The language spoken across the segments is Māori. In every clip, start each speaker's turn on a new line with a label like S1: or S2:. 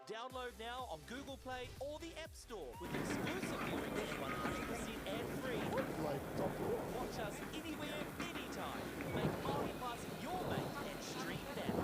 S1: Download now on Google Play or the App Store with exclusive viewing and 100% ad-free. Watch us anywhere, anytime. Make MāORI Pass your mate and stream now.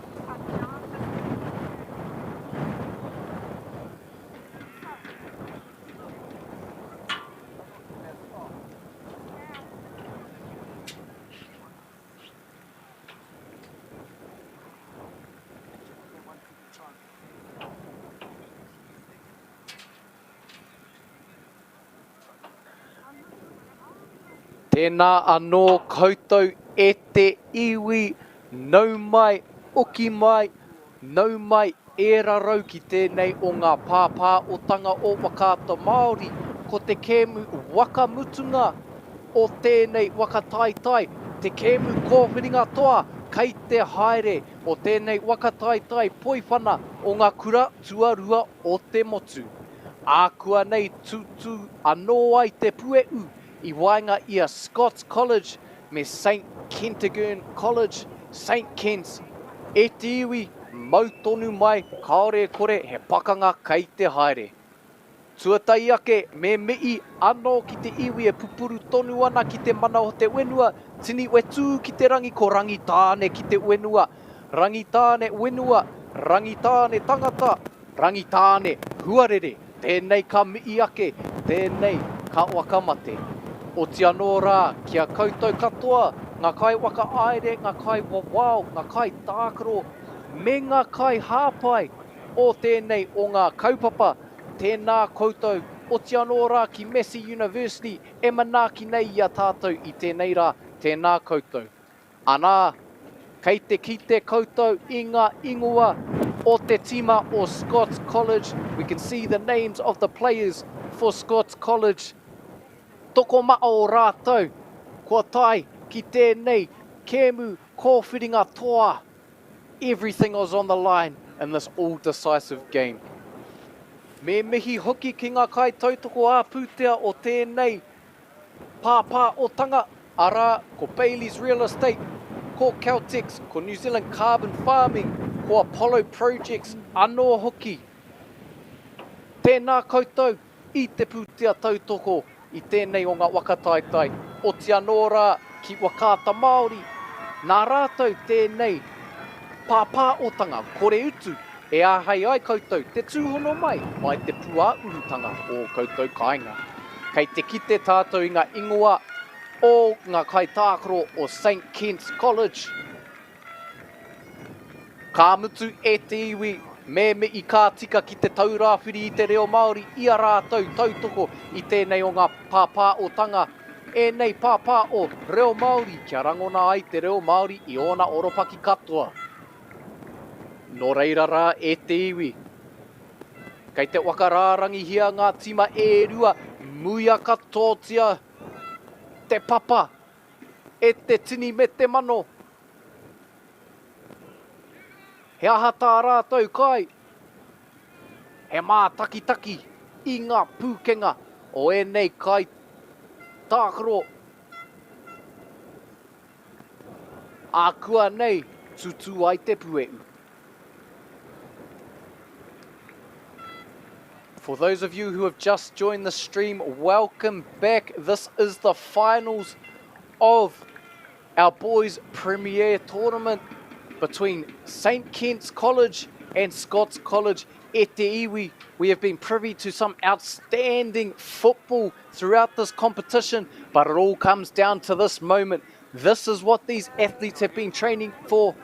S2: Tēnā anō koutou e te iwi, nau mai, uki mai, nau mai, e rarau ki tēnei o ngā pāpāotanga o wakaata Māori, ko te kēmu wakamutunga o tēnei wakataitai, te kēmu kōwhiringa toa, kei te haere o tēnei wakataitai poiwhana o ngā kura tuarua o te motu. Ākua nei tutu anō ai te pueu, I wainga ia Scots College me St Kentigern College, St Kent's, e te iwi, mautonu mai, kaore kore he pakanga kei te haere. Tuatai ake me mei anō ki te iwi e pupuru tonu ana ki te mana o te wenua, tini wetu ki te rangi ko rangi tāne ki te wenua, rangi tāne wenua, rangi tāne tangata, rangi tāne huarere, tēnei ka mii ake, tēnei ka wakamate. O te anō rā, kia koutou katoa, ngā kai waka aere, ngā kai wawao, ngā kai tākaro, me ngā kai hāpai o tēnei o ngā kaupapa, tēnā koutou, o te anō rā ki Massey University, e manaaki nei ia tātou I tēnei rā, tēnā koutou. Anā, kei te kite koutou I ngā ingoa o te tima o Scots College, we can see the names of the players for Scots College. Toko maa o rātou, kua tai ki tēnei kēmu kōwhiringa toa. Everything was on the line in this all-decisive game. Me mihi hoki ki ngā kai tautoko āpūtea o tēnei pāpāotanga, arā ko Bailey's Real Estate, ko Celtics, ko New Zealand Carbon Farming, ko Apollo Projects, anō hoki. Tēnā koutou I te pūtea tautoko, I tēnei o ngā wakataitai, o te anō rā ki wakaata Māori, nā rātou tēnei pāpāotanga kore utu, e āhei ai koutou te tūhono mai, mai te pua urutanga o koutou kāinga. Kei te kite tātou I ngā ingoa o ngā kai tākaro o St Kent's College. Ka mutu e te iwi, me I kā tika ki te taurāwhiri I te reo Māori, ia rātou tautoko I tēnei o ngā pāpāotanga. E nei pāpā o reo Māori, kia rangona ai te reo Māori I ona oropaki katoa. Nō reira rā e te iwi. Kei te wakarārangi hia ngā tima e rua, muia katotia, te papa, e te tini me te mano. He aha tā rātou kai, he mā taki I ngā pūkenga o e nei kai tākaro. Ākua nei tutu ai te pueu. For those of you who have just joined the stream, welcome back. This is the finals of our boys' Premier Tournament between St Kent's College and Scots College. E te iwi, we have been privy to some outstanding football throughout this competition, but it all comes down to this moment. This is what these athletes have been training for.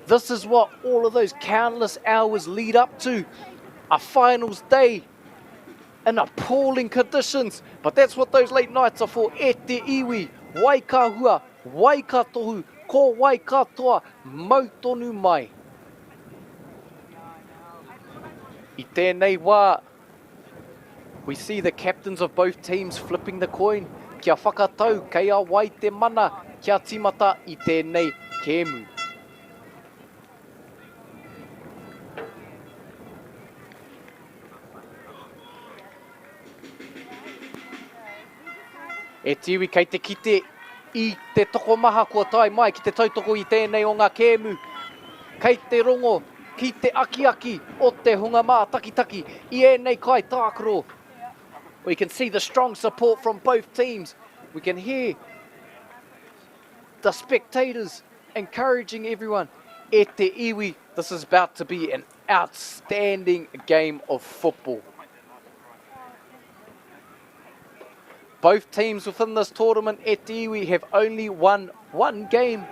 S2: This is what all of those countless hours lead up to. A finals day in appalling conditions, but that's what those late nights are for. E te iwi, wai ka hua, wai ka tohu, ko wai katoa, mautonu mai. I tēnei wā, we see the captains of both teams flipping the coin. Kia whakatau, kei a wai te mana, kia timata I tēnei kēmu. E tiwi kei te kite I te toko maha kua tai mai ki te tautoko I tēnei o ngā kēmu. Kei te rongo ki te aki o te hunga mā taki I ēnei kai tākaro. We can see the strong support from both teams. We can hear the spectators encouraging everyone. E te iwi, this is about to be an outstanding game of football. Both teams within this tournament, e te iwi, have only won one game,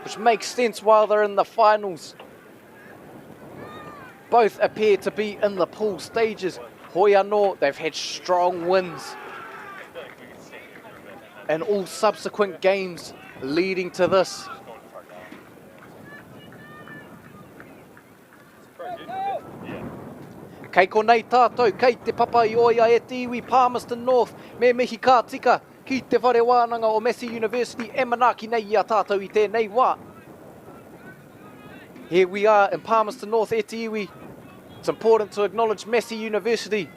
S2: which makes sense while they're in the finals. Both appear to be in the pool stages. Hoi anō, they've had strong wins in all subsequent games leading to this. Kei konei tātou, kei te papa I oia e te iwi Palmerston North, me mihi kā tika, ki te whare wānanga o Massey University, e manaki nei I a tātou I tēnei wā. Here we are in Palmerston North, e te iwi. It's important to acknowledge Massey University,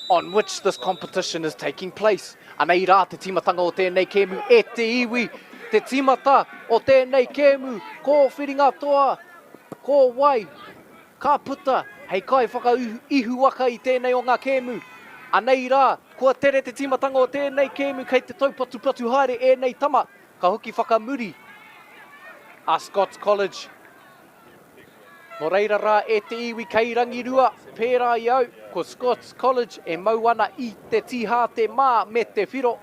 S2: on which this competition is taking place. Anei rā te timatanga o tēnei kēmu, e te iwi, te timata o tēnei kēmu, ko whiringa toa, ko wai, ka puta, hei kai whakaihu waka I tēnei o ngā kēmu. Anei rā, kua tere te timatanga o tēnei kēmu, kei te taupatu haere e nei tama, ka hoki whakamuri a Scots College. Nō reira rā e te iwi kei rangirua, pērā I au, ko Scots College e mau ana I te tiha te mā me te whiro.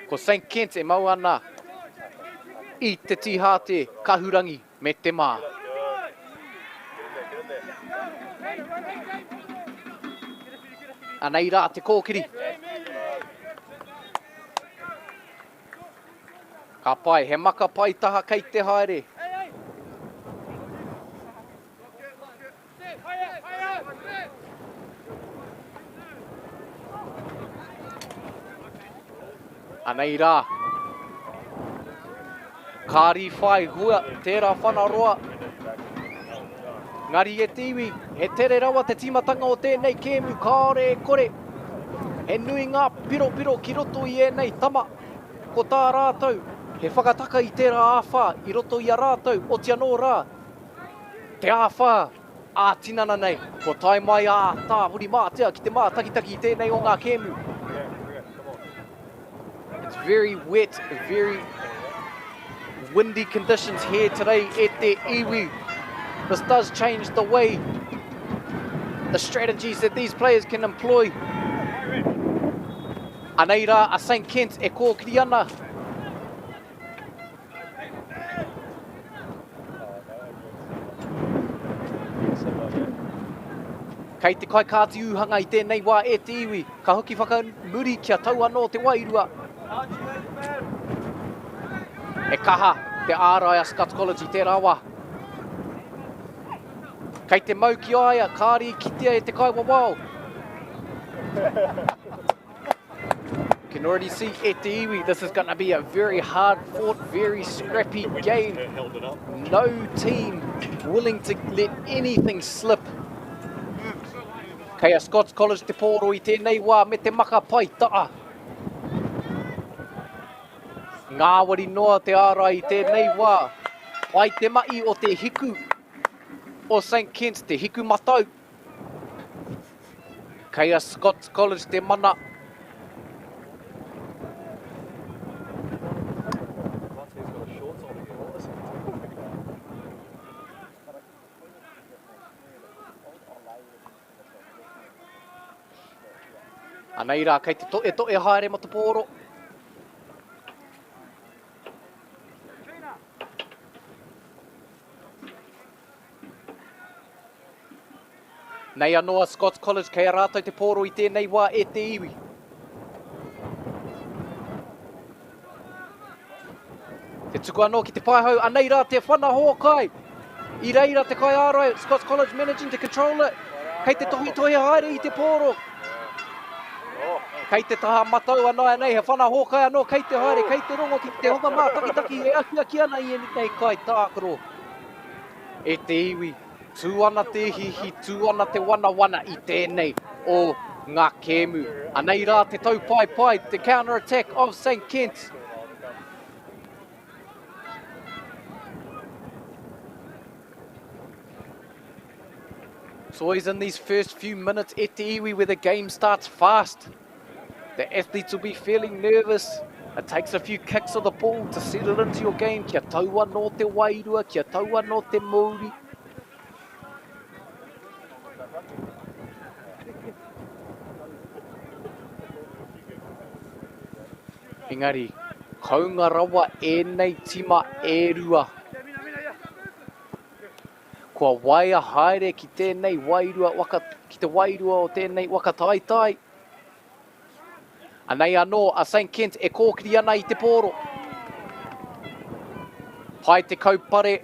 S2: Ko St. Kent e mau ana I te tiha te kahurangi me te mā. Anei rā te kōkiri. Ka pai, he maka pai taha kei te haere. Anei rā. Kāri whai hua, tērā whanaroa. Ngari e te iwi, he tere rawa te timatanga o tēnei kēmu, kāore e kore. He nui ngā piro ki roto I ēnei tama. Ko tā rātou, he whakataka I tērā āwha, I roto I a rātou, o te anō rā. Te āwha, ātinana nei, ko tai mai ā tā huri mātea ki te mā taki I tēnei o ngā kēmu. It's very wet, very windy conditions here today e te iwi. This does change the way, the strategies that these players can employ. Anei rā, a St. Kent e kōkiri ana. Kei te kai kāti uhanga I tēnei wā e te iwi, ka hoki whakamuri kia tau anō te wairua. E kaha te ārai a Scots College I tērā wā. Kei te mau ki aia, kāri kitea e te kai wawao. Can already see e te iwi, this is going to be a very hard fought, very scrappy game. No team willing to let anything slip. Kei a Scots College te pōro I tēnei wā me te maka pai taa. Ngāwari noa te ārai I tēnei wā. Pai te mai o te hiku o St. Kent, te hiku matau. Kei a Scots College te mana. Anei rā, kei te toe haere mo te pōro. Nei anoa Scots College, kei a rātou te pōro I tēnei wā e te iwi. Te tuku anō ki te paihau, anei rā te whana hoa kai. I reira te kai ārai, Scots College managing to control it. Kei te tohi haere I te pōro. Kei te taha matau anō nei, he whana hoa kai anō, kei te haere, kei te rongo ki te honga mā taki, e aki ana I nei kai tākaro. E te iwi. Tū ana te hihi, tū ana te wana I tēnei o ngā kēmu. Anei rā te tau pai, the counter-attack of St. Kent. It's always in these first few minutes e te iwi where the game starts fast. The athletes will be feeling nervous. It takes a few kicks of the ball to settle into your game. Kia taua no te wairua, kia taua no te MΑORI. Engari, kaunga rawa nei tima e rua. Kua waia haere ki tēnei wairua, ki te wairua o tēnei wakatāitai. Anei anō, a St. Kent e kōkiri ana i te pōro. Pai te kaupare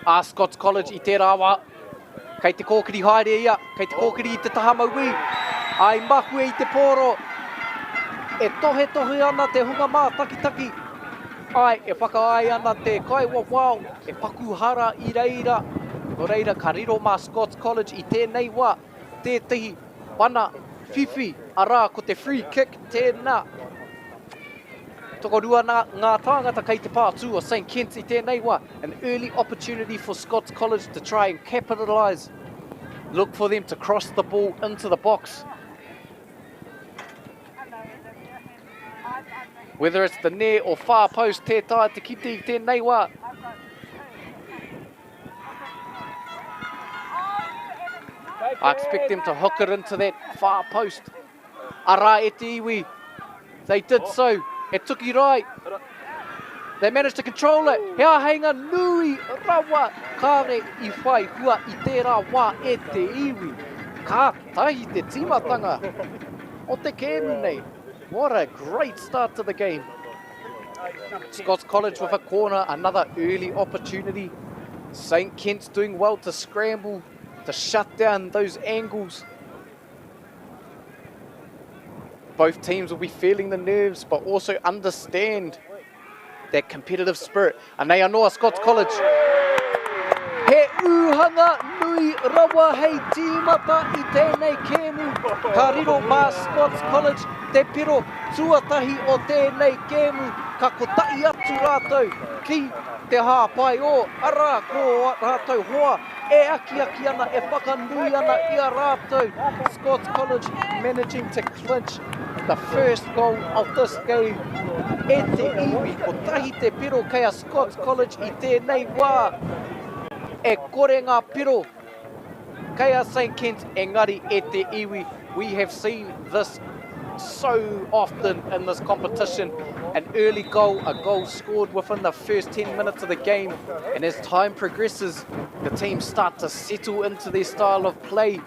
S2: a Scots College i te rāwa. Kei te kōkiri haere ia, kei te kōkiri i te taha maui. Ai mahue i te pōro. E tohe ana te hunga mā taki. Ai, e whakaai ana te kaiwa wau. E pakuhara i reira. No reira, ka riro mā Scots College i tēnei wā. Tētahi, wana, whiwhi, arā ko te free kick tēnā. Tokorua ngā tāngata kei te pātū o St. Kent i tēnei wā. An early opportunity for Scots College to try and capitalise. Look for them to cross the ball into the box. Whether it's the near or far post, tētai te kite i tēnei wā. I expect them to hook it into that far post. Arā e te iwi. They did so. E tuki rai. They managed to control it. Hea heinga nui rawa. Kāre I whai hua I tērā wā e te iwi. Ka tahi te timatanga. O te kēmu nei. What a great start to the game. Scots College with a corner, another early opportunity. St. Kent's doing well to scramble, to shut down those angles. Both teams will be feeling the nerves, but also understand that competitive spirit. Anei anoa Scots College. He uhanga nui rawa hei tīmata I tēnei kēmu. Ka riro mā Scots College te piro tuatahi o tēnei kēmu. Ka kotai atu rātou ki te hāpai o arā ko rātou hoa. E aki ana, e whakanui ana I a rātou. Scots College managing to clinch the first goal of this game. E te iwi, ko tahi te piro kei a Scots College I tēnei wā. E kore ngā piro kei a St. Kent, engari e te iwi. We have seen this so often in this competition. An early goal, a goal scored within the first 10 minutes of the game. And as time progresses, the teams start to settle into their style of play.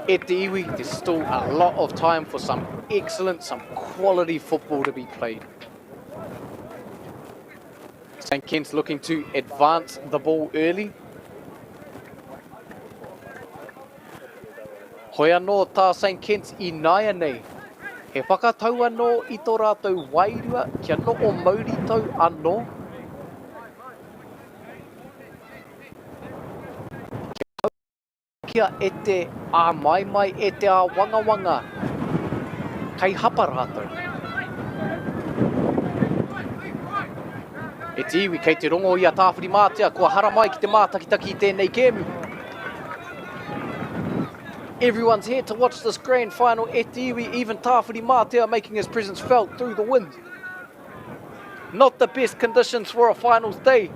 S2: E te iwi, there's still a lot of time for some excellent, some quality football to be played. St. Kent's looking to advance the ball early. Hoi anō tā St. Kent's I naia nei. He whakatau anō I tō rātou wairua, kia no o MAORI tau anō. Kia e te a mai e te a wanga. Kei hapa rātou. E te iwi kei te rongo I a tāwhiri mātea, kua hara mai ki te mātakitaki I tēnei kēmu. Everyone's here to watch this grand final e te iwi, even tāwhiri mātea making his presence felt through the wind. Not the best conditions for a finals day,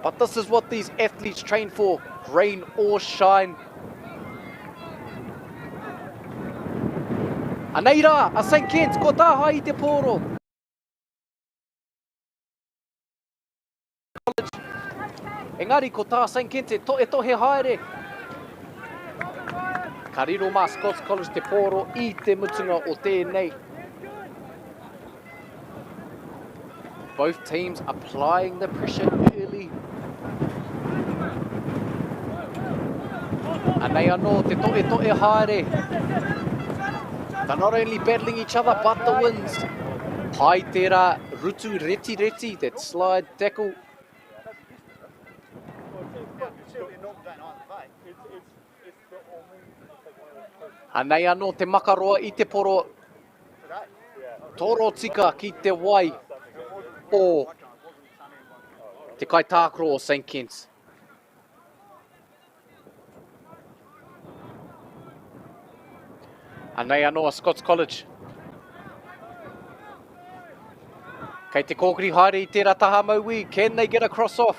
S2: but this is what these athletes train for, rain or shine. Anei rā, a St. Kent, ko tāha I te pōro. Engari, ko tā St. Kent e tohe haere. Ka riro mā Scots College te pōro I te mutunga o tēnei. Both teams applying the pressure early. Anei anō te tohe haere. They're not only battling each other, but the wins. Pai tērā rutu reti, that slide tackle. Anei anō te makaroa I te poro. Toro tika ki te wai o te kaitākaro o St. Kent's. Anei anoa Scots College. Kei te kōkiri haere I tērā taha maui, can they get a cross off?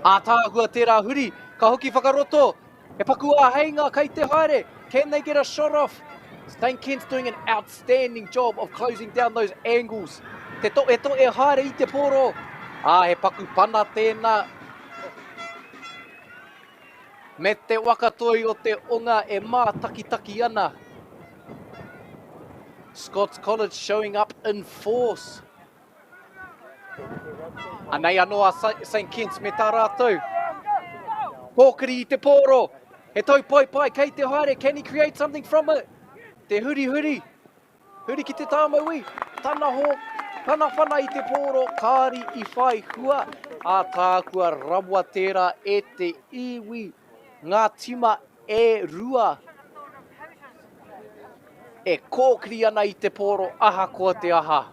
S2: Ātāhua tērā huri, ka hoki whakaroto. He paku a heinga kei te haere, can they get a shot off? St. Kit's doing an outstanding job of closing down those angles. Te to e haere I te poro. He paku pana tēnā. Me te wakatoi o te onga e mā taki ana. Scots College showing up in force. Anei anoa St. Kit's me tā rātou. Pōkiri I te poro. He tau pai kei te haere. Can he create something from it? Te huri. Huri ki te tāmaui. Tana ho. Tana whana I te poro. Kāri I whai hua. Ātākua rawa tērā e te iwi. Ngā tima e rua. E kōkiri ana I te poro. Aha koa te aha.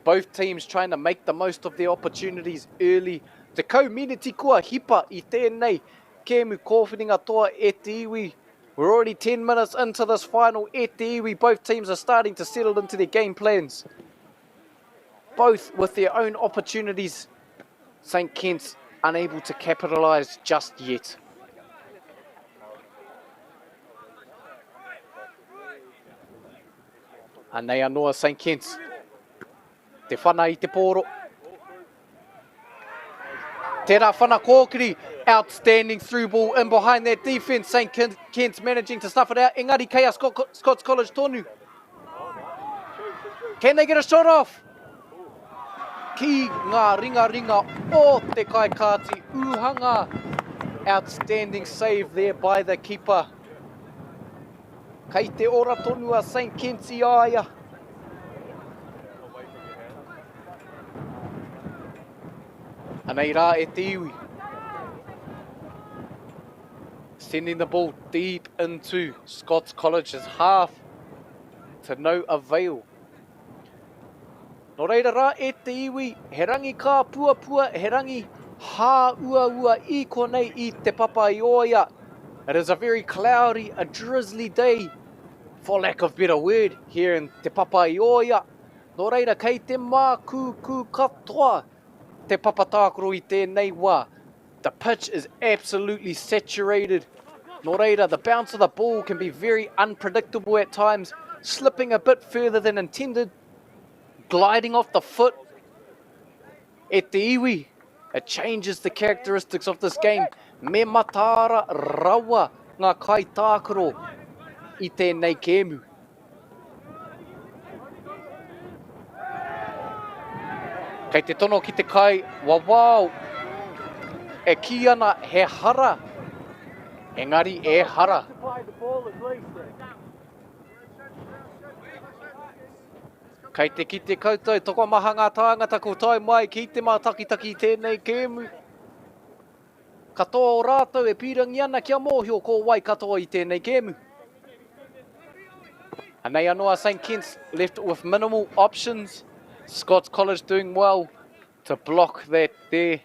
S2: Both teams trying to make the most of their opportunities early. Te kau-miniti kua hipa I tēnei. Kēmu kōwhiringa toa e te iwi. We're already 10 minutes into this final e te iwi. Both teams are starting to settle into their game plans. Both with their own opportunities. St. Kit's unable to capitalise just yet. Anei anoa St. Kit's. Te whana I te poro. Tērā whana kōkiri. Outstanding through ball in behind that defence. St. Kit's managing to snuff it out. Engari kei a Scots College tonu. Can they get a shot off? Ki ngā ringa o te kaikāti uhanga. Outstanding save there by the keeper. Kei te ora tonu a St. Kit's I aia. Anei rā e te iwi. Sending the ball deep into Scots College's half to no avail. Nō reira rā e te iwi, he rangi kā pua, he rangi hā ua I konei I te papa I oia. It is a very cloudy, a drizzly day, for lack of better word, here in te papa I oia. Nō reira kei te māku katoa. Te papatākoro I tēnei wā. The pitch is absolutely saturated. Nō reira, the bounce of the ball can be very unpredictable at times, slipping a bit further than intended, gliding off the foot. E te iwi, it changes the characteristics of this game. Me matara rawa ngā kaitākoro I tēnei kēmu. Kei te tono ki te kai, wawau, e ki ana he hara, engari e hara. Kei te ki te koutou, toko maha ngā tāngata ko tai mai ki te mātakitaki tēnei kēmu. Katoa o rātou e pirangi ana kia mōhio ko wai katoa I tēnei kēmu. Anei anoa St. Kit's left with minimal options. Scots College doing well to block that there.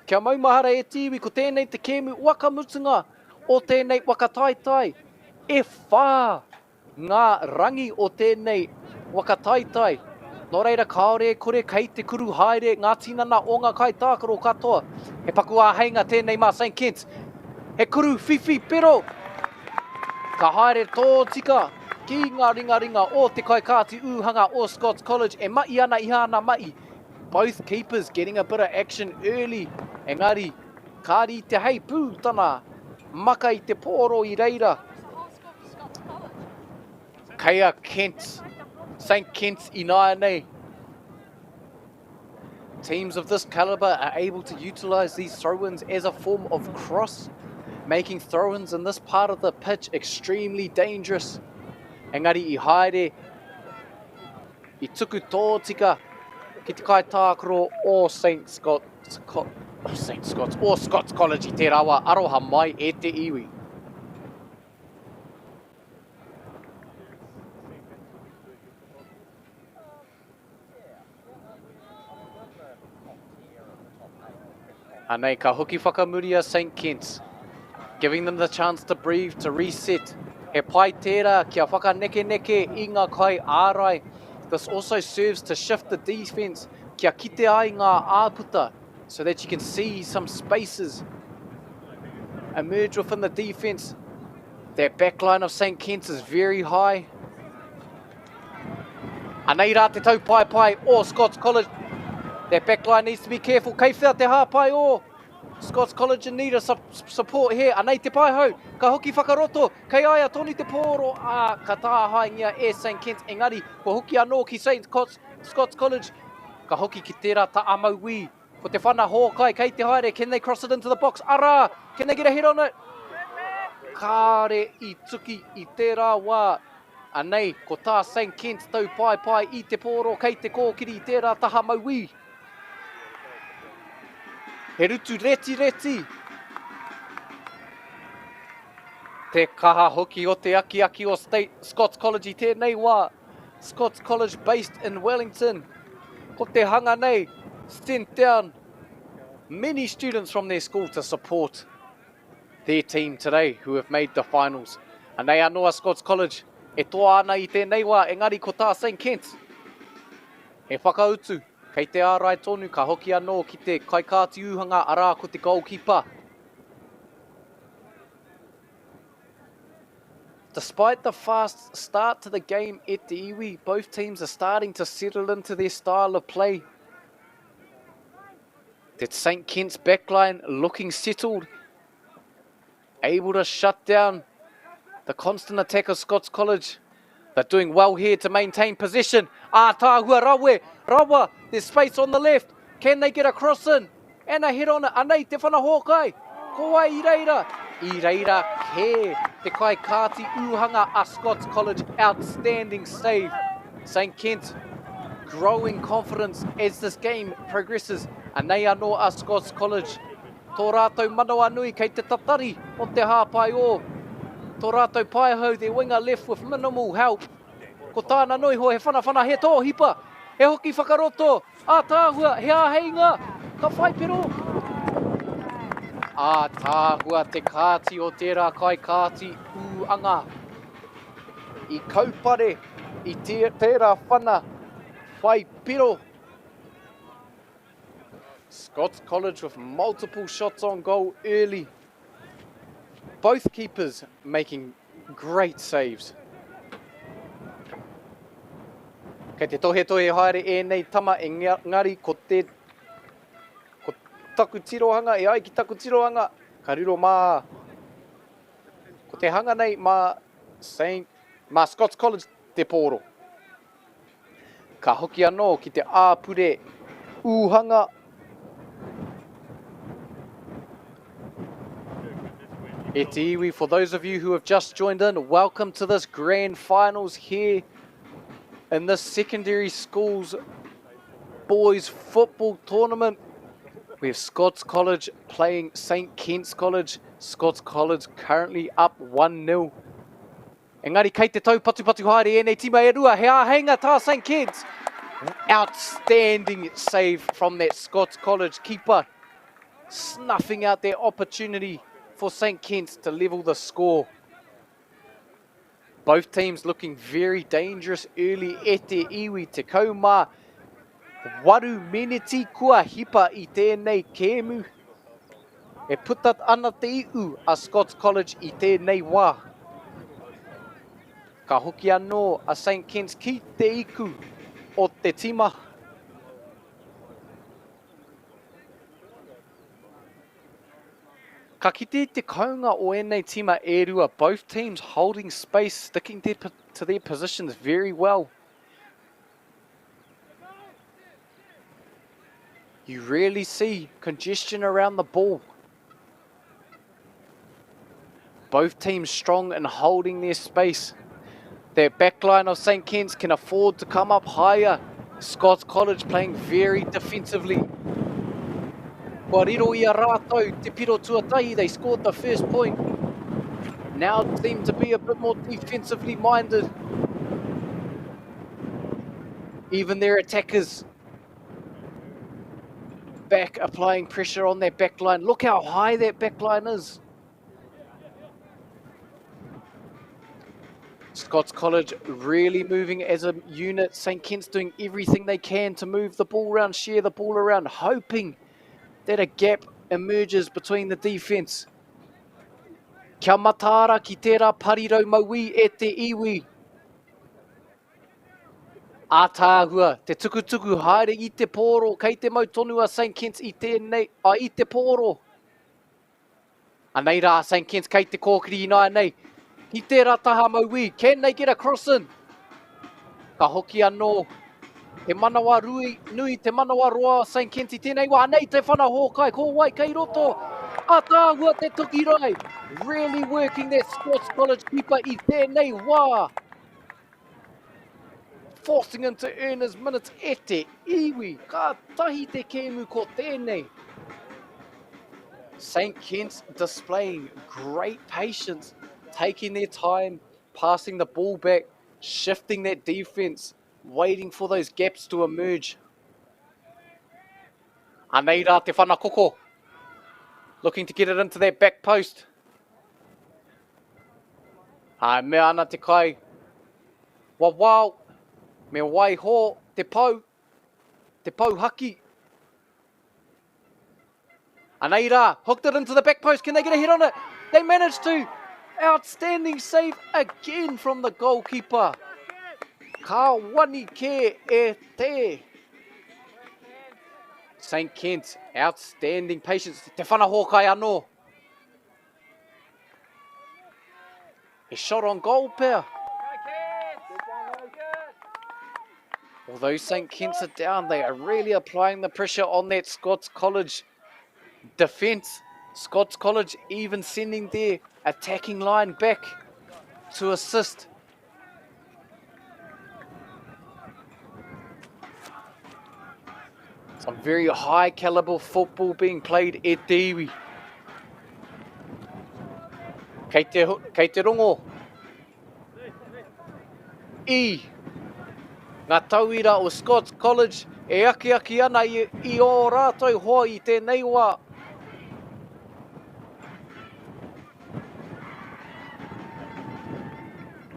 S2: Kia maumahara e tiwi ko tēnei te kēmu wakamutunga o tēnei wakataitai. E whā ngā rangi o tēnei wakataitai. Nō reira kaore e kore kei te kuru haere ngā tinana o ngā kaitākaro katoa. He paku a heinga tēnei mā St. Kit's. He kuru whiwhi pero. Ka haere tō tika. Ki ngā ringa o te kaikāti uhanga o Scots College e mai ana I hana mai. Both keepers getting a bit of action early. Engari, kāri te hei pūtana. Maka I te pōro I reira. Kea Kent, St. Kit's I nāia nei. Teams of this calibre are able to utilise these throw-ins as a form of cross, making throw-ins in this part of the pitch extremely dangerous. Engari I haere, I tuku tō tika ki te kaitākaro o Scots College I te rawa aroha mai e te iwi. Anei ka hoki whakamuria St. Kit's. giving them the chance to breathe, to reset. He pai tērā kia whakaneke neke i ngā kai ārai. This also serves to shift the defence kia kite ai ngā āputa so that you can see some spaces emerge within the defence. That backline of St. Kitts is very high. Anei rā te tau pai o Scots College. That backline needs to be careful. Kei whia te hāpai o Scots College in need of support here. Anei te pai hau. Ka hoki whakaroto. Kei aia toni te pōro. Ka tāhai ngia e St. Kitts. Engari, ko hoki anō ki Scots College. Ka hoki ki tērā ta amauwi. Ko te whana hōkai kei te haere. Can they cross it into the box? Ara! Can they get a hit on it? Kāre i tuki i tērā wā. Anei, ko tā St. Kitts tau pai i te pōro kei te kōkiri i tērā taha mauwi. He rutu reti. Te kaha hoki o te aki o Scots College i tēnei wā. Scots College based in Wellington. Ko te hanga nei, sent down many students from their school to support their team today who have made the finals. Anei anoa Scots College, e toa ana i tēnei wā, engari ko tā St. Kitts. He whakautu. Kei te ārai tonu, ka hoki anō ki te kaikāti uhanga arā ko te goalkeeper. Despite the fast start to the game at te iwi, both teams are starting to settle into their style of play. That St. Kitts backline looking settled, able to shut down the constant attack of Scots College. They're doing well here to maintain possession. Tāhua Rawa, there's space on the left. Can they get a cross in? And a hit on it. Anei te whana hōkai. Ko ai I reira ke te kai kāti uhanga a Scots College. Outstanding save. St. Kitts growing confidence as this game progresses. Anei anō a Scots College. Tō rātou manawa nui kei te tatari o te hāpai o. Tō rātou pai hau their winger left with minimal help. Ko tāna nui ho he whana he tō hipa. He hoki whakaroto. Tāhua, he āheinga. Ka whaipiro. Tāhua te kāti o tērā kai kāti uanga. I kaupare i tērā whana whaipiro. Scots College with multiple shots on goal early. Both keepers making great saves. Kei te tohe haere e nei tama e ngari ko taku tirohanga, e ai ki taku tirohanga. Ka riro mā, ko te hanga nei mā Scots College te pōro. Ka hoki anō ki te āpure uhanga. E te iwi, for those of you who have just joined in, welcome to this grand finals here in this secondary schools boys football tournament. We have Scots College playing St. Kitts College. Scots College currently up 1-0. Engari, kei te tau patu haere e nei tima e rua, he āheinga tā St. Kitts. Outstanding save from that Scots College keeper, snuffing out their opportunity for St. Kitts to level the score. Both teams looking very dangerous early e te iwi. Te kaumā waru meneti kua hipa i tēnei kēmu. E putat ana te iu a Scots College i tēnei wā. Ka hoki anō a St. Kitts ki te iku o te tima. Ka kite te kaunga o ēnei tima e rua, both teams holding space, sticking to their positions very well. You rarely see congestion around the ball. Both teams strong in holding their space. Their backline of St. Kitts can afford to come up higher. Scots College playing very defensively. Kua riro ia rātou, te piro tuatahi, they scored the first point. Now seem to be a bit more defensively minded. Even their attackers back applying pressure on their backline. Look how high that backline is. Scots College really moving as a unit. St Kit's doing everything they can to move the ball around, share the ball around, hoping that a gap emerges between the defence. Kia matara ki tērā parirau maui e te iwi. Ātāhua, te tukutuku haere i te pōro, kei te mau tonu a St Kit's i te pōro. Anei rā St Kit's kei te kōkiri ināia nei. I tērā taha maui, can they get a cross in? Ka hoki anō, te manawa nui, te manawa roa St Kit's i tēnei wā, nei te whana hōkai, ko wai kei roto. Ātāhua te tuki rai, really working that Scots College keeper i tēnei wā. Forcing him to earn his minutes e te iwi, ka tahi te kēmu ko tēnei. St Kit's displaying great patience, taking their time, passing the ball back, shifting that defence, waiting for those gaps to emerge. Anei rā te whanakoko, looking to get it into that back post. Mea ana te kai, wawau, me wai ho, te pau haki. Anei rā, hooked it into the back post, can they get a hit on it? They managed to. Outstanding save again from the goalkeeper. Ka wani ke e te. St Kit's, outstanding patience. Te whana hōkai anō. A shot on goal, pair. Although St Kit's are down, they are really applying the pressure on that Scots College defence. Scots College even sending their attacking line back to assist. Some very high caliber football being played e te iwi. Kei te rongo. Ngā tauira o Scots College e aki ana i o rātou hoa i tēnei wā.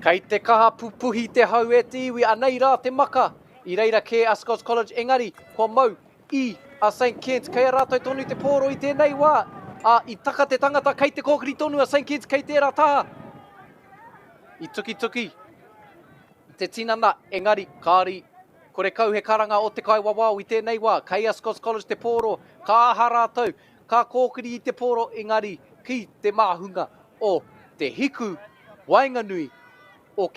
S2: Kei te kaha pupuhi te hau e te iwi, anei rā te maka. I reira ke a Scots College, engari, kua mau i a St Kit's. Kei a rātou tonu te pōro i tēnei wā. I taka te tangata, kei te kōkiri tonu a St Kit's, kei tērā taha. I tuki. Te tinana, engari, kāri, kore kau he karanga o te kai wawau i tēnei wā. Kei a Scots College te pōro, ka aha rātou, ka kōkiri i te pōro, engari, ki te māhunga o te hiku wainganui o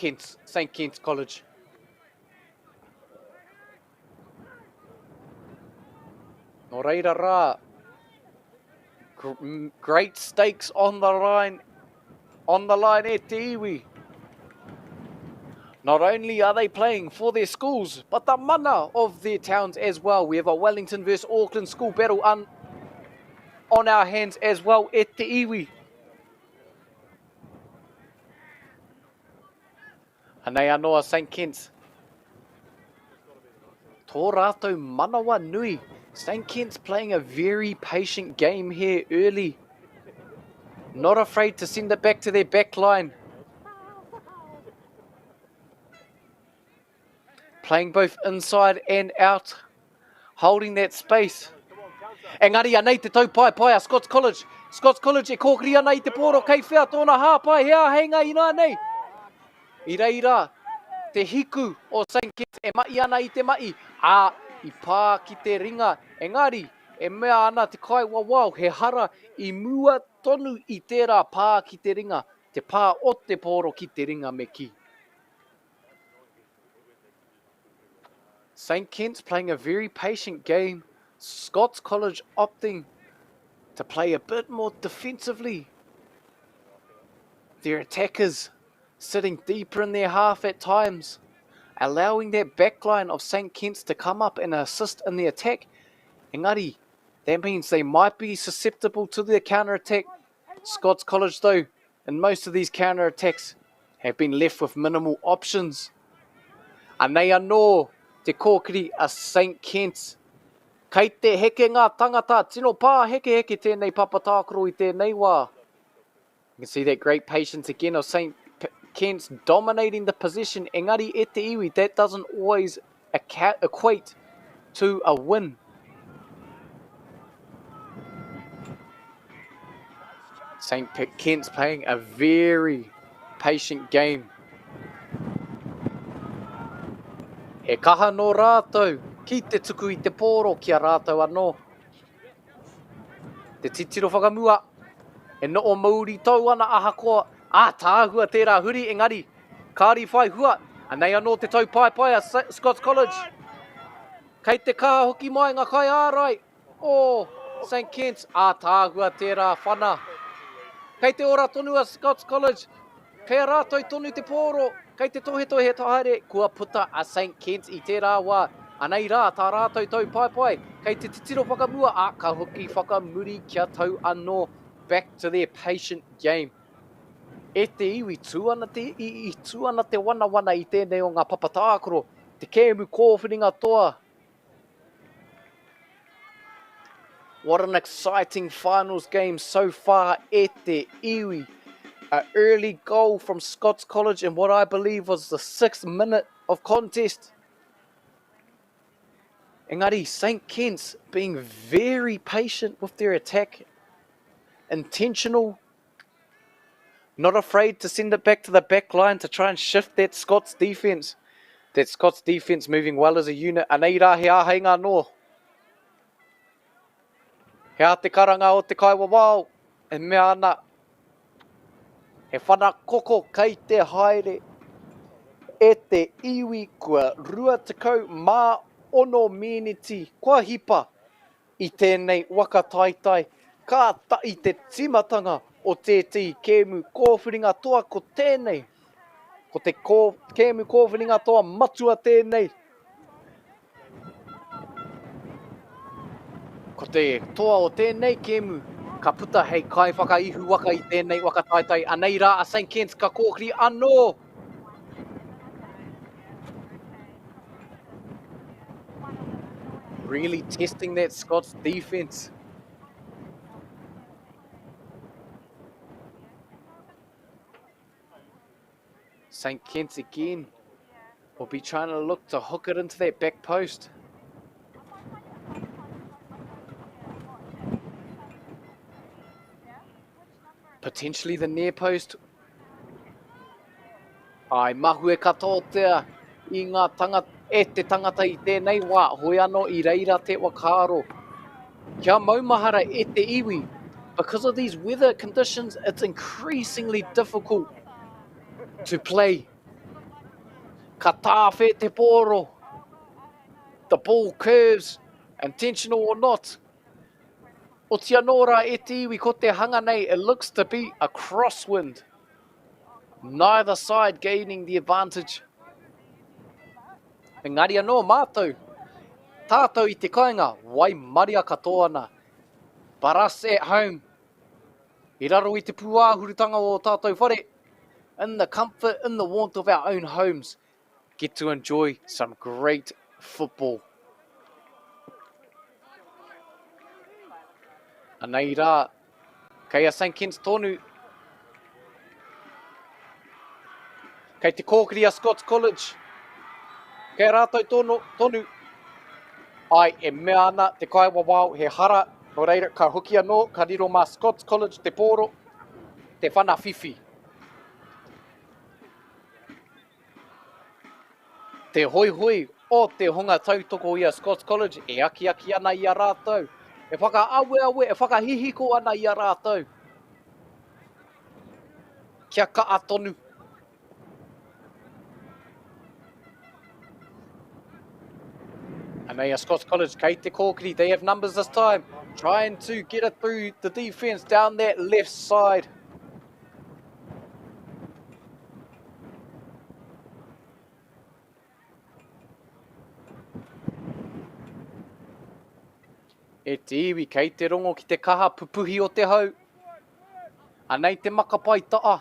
S2: St Kit's College. Nō reira rā, great stakes on the line e te iwi. Not only are they playing for their schools, but the mana of their towns as well. We have a Wellington versus Auckland school battle on our hands as well e te iwi. Anei anoa St Kit's. Tō rātou manawa nui. St Kit's playing a very patient game here early. Not afraid to send it back to their back line. Playing both inside and out. Holding that space. Engari anei te taupai a Scots College. Scots College e kōkiri ana i te pōro kei whea tōna hāpai hea heinga ina nei. I reira, te hiku o St Kit's e mai ana i te mai. I pā ki te ringa. Engari, e mea ana te kai wawau, he hara i mua tonu i tērā pā ki te ringa. Te pā o te pōro ki te ringa me ki. St Kit's playing a very patient game. Scots College opting to play a bit more defensively. Their attackers sitting deeper in their half at times, allowing that backline of St Kit's to come up and assist in the attack. Engari, that means they might be susceptible to the counter-attack. Scots College, though, in most of these counter-attacks, have been left with minimal options. Anei anō te kōkiri a St Kit's. Kei te heke ngā tangata, tino pā heke tēnei papatākoro i tēnei wā. You can see that great patience again of St Kitts dominating the position. Engari e te iwi, that doesn't always equate to a win. St. Kitts playing a very patient game. He kaha no rātou, ki te tuku I te pōro ki a rātou anō. Te titiro whakamua, e no o MΑORI tau ana aha koa, tāhua tērā huri engari, kāri whai hua, anei anō te tau pai a Scots College. Kei te kaha hoki mai ngā kai ārai, St. Kitts, tāhua tērā whana. Kei te ora tonu a Scots College, kei a rātou tonu te pōro, kei te tohe haere, kua puta a St. Kitts I tērā wā. Anei rā, tā rātou tau pai, kei te titiro whakamua, ka hoki whakamuri kia tau anō, back to their patient game. E te iwi, tūana te wana I tēnei o ngā papatākoro, te kēmu kōwhiringa toa. What an exciting finals game so far, e te iwi. An early goal from Scots College in what I believe was the 6th minute of contest. Engari, St. Kitts being very patient with their attack. Intentional. Not afraid to send it back to the back line to try and shift that Scots defence. That Scots defence moving well as a unit. Anei rā, he āheinga no. He a te karanga o te kaiwa wao. E mea ana. He whana koko kei te haere. E te iwi kua rua tekau mā ono miniti. Kua hipa I tēnei waka taitai. Ka tai te timatanga o tētei kēmu kōwhiringa toa ko tēnei. Ko te kēmu kōwhiringa toa matua tēnei. Ko te toa o tēnei kēmu. Ka puta hei kai whakaihu waka I tēnei waka taitai. Anei rā a St. Kitts ka kōkiri anō. Really testing that Scots defence. St. Kitts again will be trying to look to hook it into that back post. Potentially the near post. Ai mahue katotea I ngā tangata, e te tangata I tēnei wā, hoi anō I reira te wakaro. Kia maumahara e te iwi. Because of these weather conditions, it's increasingly difficult to play. Ka tāwhe te pōro. The ball curves, intentional or not. O tia nora e te iwi ko te hanga nei, it looks to be a crosswind. Neither side gaining the advantage. Engari anō mātou. Tātou I te kāinga, wai maria katoa ana. But us at home. I raro I te puāhurutanga o tātou whare. In the comfort, in the warmth of our own homes. Get to enjoy some great football. Anei rā, kei a St. Kitts tonu. Kei te kōkiri a Scots College. Kei rātou tonu. Ai, e mea ana te kaiwa wao he hara. No reira, ka hoki anō, ka riro mā Scots College te pōro. Te whana whiwhi. Te hoi o te honga tautoko I a Scots College. E aki ana I a rātou. E whaka awe, e whakahihiko ana I a rātou. Kia ka atonu. Anei a Scots College, kei te kōkiri, they have numbers this time. Trying to get it through the defence down that left side. E te iwi, kei te rongo ki te kaha pupuhi o te hau. Anei te makapai taa.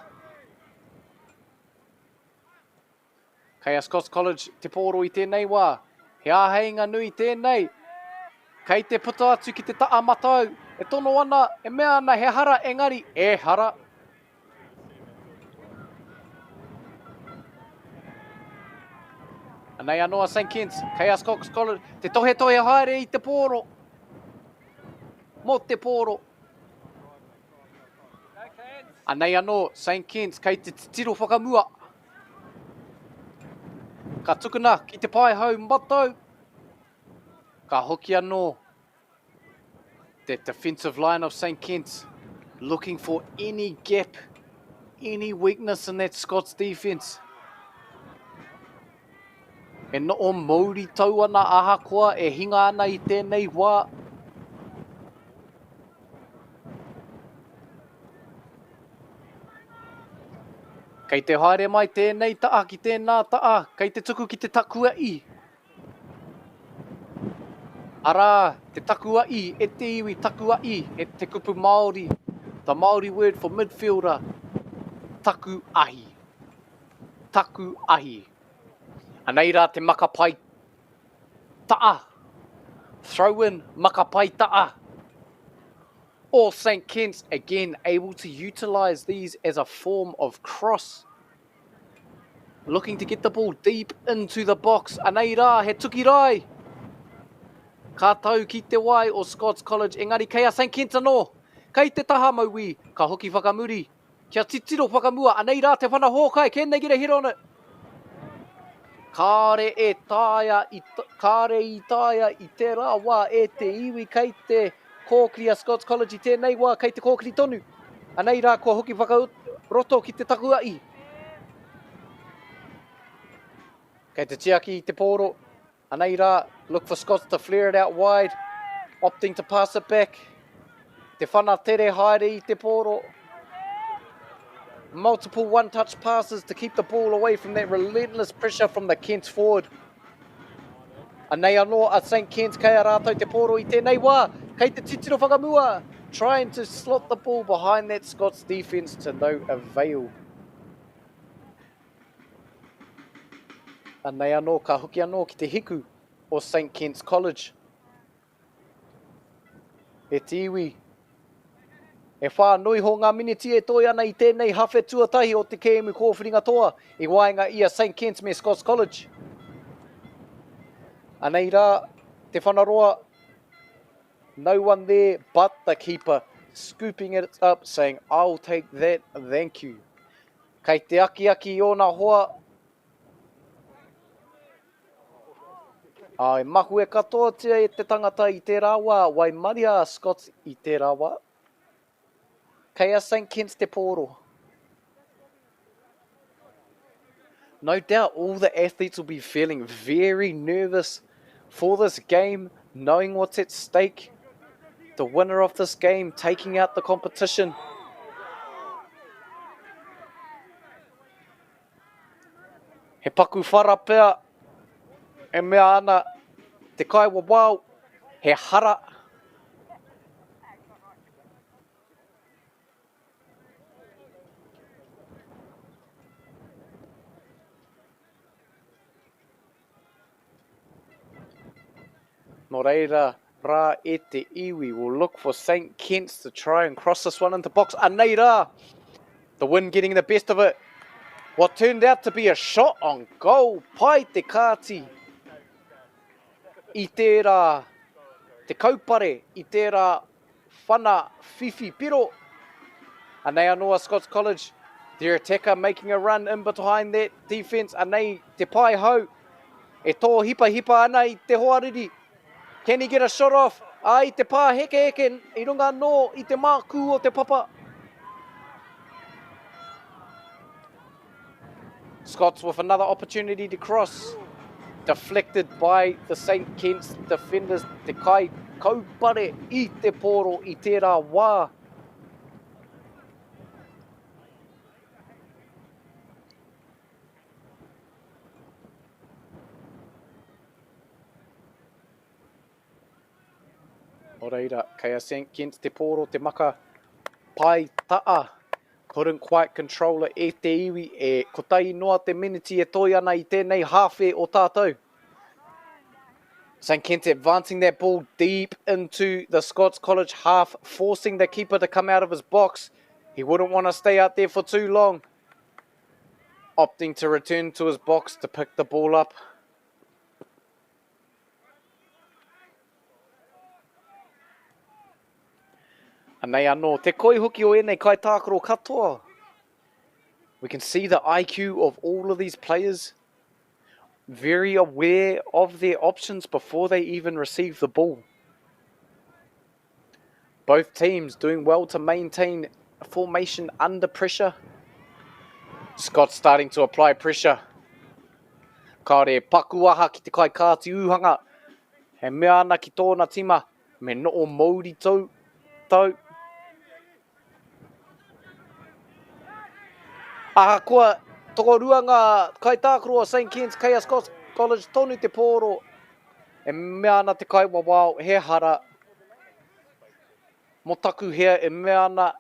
S2: Kei a Scots College, te pōro I tēnei wā. He āheinga nui tēnei. Kei te puta atu ki te taa matau. E tono ana, e mea ana he hara engari. E hara. Anei anoa St. Kitts, kei a Scots College, te tohe haere I te pōro. Mo te pōro. Anei anō St. Kitts, kei te titiro whakamua. Ka tukuna ki te pai hau matau. Ka hoki anō. The defensive line of St. Kitts looking for any gap, any weakness in that Scots defence. E no o Māori tau ana ahakoa e hinga ana I tēnei wā. Kei te haere mai tēnei taa ki tēnā taa, kei te tuku ki te takua I. Arā, te takua I, e te iwi takua I, e te kupu Māori. The Māori word for midfielder, taku ahi. Taku ahi. Anei rā te makapai taa. Throw in makapai taa. Or St. Kitts, again, able to utilise these as a form of cross. Looking to get the ball deep into the box. Anei rā, he tuki rai. Ka tau ki te wai o Scots College, engari kei a St. Kitts anō. Kei te taha maui, ka hoki whakamuri. Kia titiro whakamua, anei rā te whana hōkai, can they get a hit on it? Kāre I tāia I te rā wā e te iwi kei te kōkiri a Scots College I tēnei wā kei te kōkiri tonu. Anei rā kua hoki whakaroto ki te takua I. Kei te tiaki I te pōro. Anei rā, look for Scots to flare it out wide. Opting to pass it back. Te whana tere haere I te pōro. Multiple one-touch passes to keep the ball away from that relentless pressure from the Kents forward. Anei anō a St. Kitts kei a rātou te pōro I tēnei wā. Kei te titiro whakamua. Trying to slot the ball behind that Scots defence to no avail. Anei anō ka hoki anō ki te hiku o St. Kitts College. E te iwi. E whānui ho ngā miniti e toi ana I tēnei hawhe tuatahi o te kēmu kōwhiringa toa I waenga I a St. Kitts me Scots College. Anei rā, te whanaroa, no one there but the keeper scooping it up saying, I'll take that, thank you. Kei te aki I ona hoa. Ai mahu e katoa tia e te tangata I te rawa, wai maria Scots I te rawa. Kei a St. Kitts te pōro. No doubt all the athletes will be feeling very nervous for this game, knowing what's at stake. The winner of this game taking out the competition. He paku whara pea, e mea ana, te kaiwa wau, he hara. Nō reira, rā e te iwi will look for St. Kitts to try and cross this one into box. Anei rā, the wind getting the best of it. What turned out to be a shot on goal. Pai te kāti. I te rā, te kaupare, I te rā whana whiwhi piro. Anei anō Scots College, their attacker making a run in behind that defence. Anei te pai hau, e tō hipa ana I te hoariri. Can he get a shot off? Ai te pā heke, I runga nō I te māku o te papa. Scots with another opportunity to cross. Deflected by the St. Kitts defenders. Te kai kaupare I te pōro I te rā wā. O reira, kei a St. Kitts te pōro te maka pai taa. Couldn't quite control it e te iwi e kotai noa te miniti e toi ana I tēnei hawhe o tātou. St. Kitts advancing that ball deep into the Scots College half, forcing the keeper to come out of his box. He wouldn't want to stay out there for too long. Opting to return to his box to pick the ball up. Anei anō, te koi hoki o enei kai tākaro katoa. We can see the IQ of all of these players. Very aware of their options before they even receive the ball. Both teams doing well to maintain a formation under pressure. Scots starting to apply pressure. Kāre pakuaha ki te kai kāti uhanga. He mea ana ki tōna tima. Me no o MΑORI tau. Aha kua tokorua ngā kai tākaro a St. Ken's kei a Scots College tonu te pōro. E mea ana te kai wawao he hara. Mo taku hea e mea ana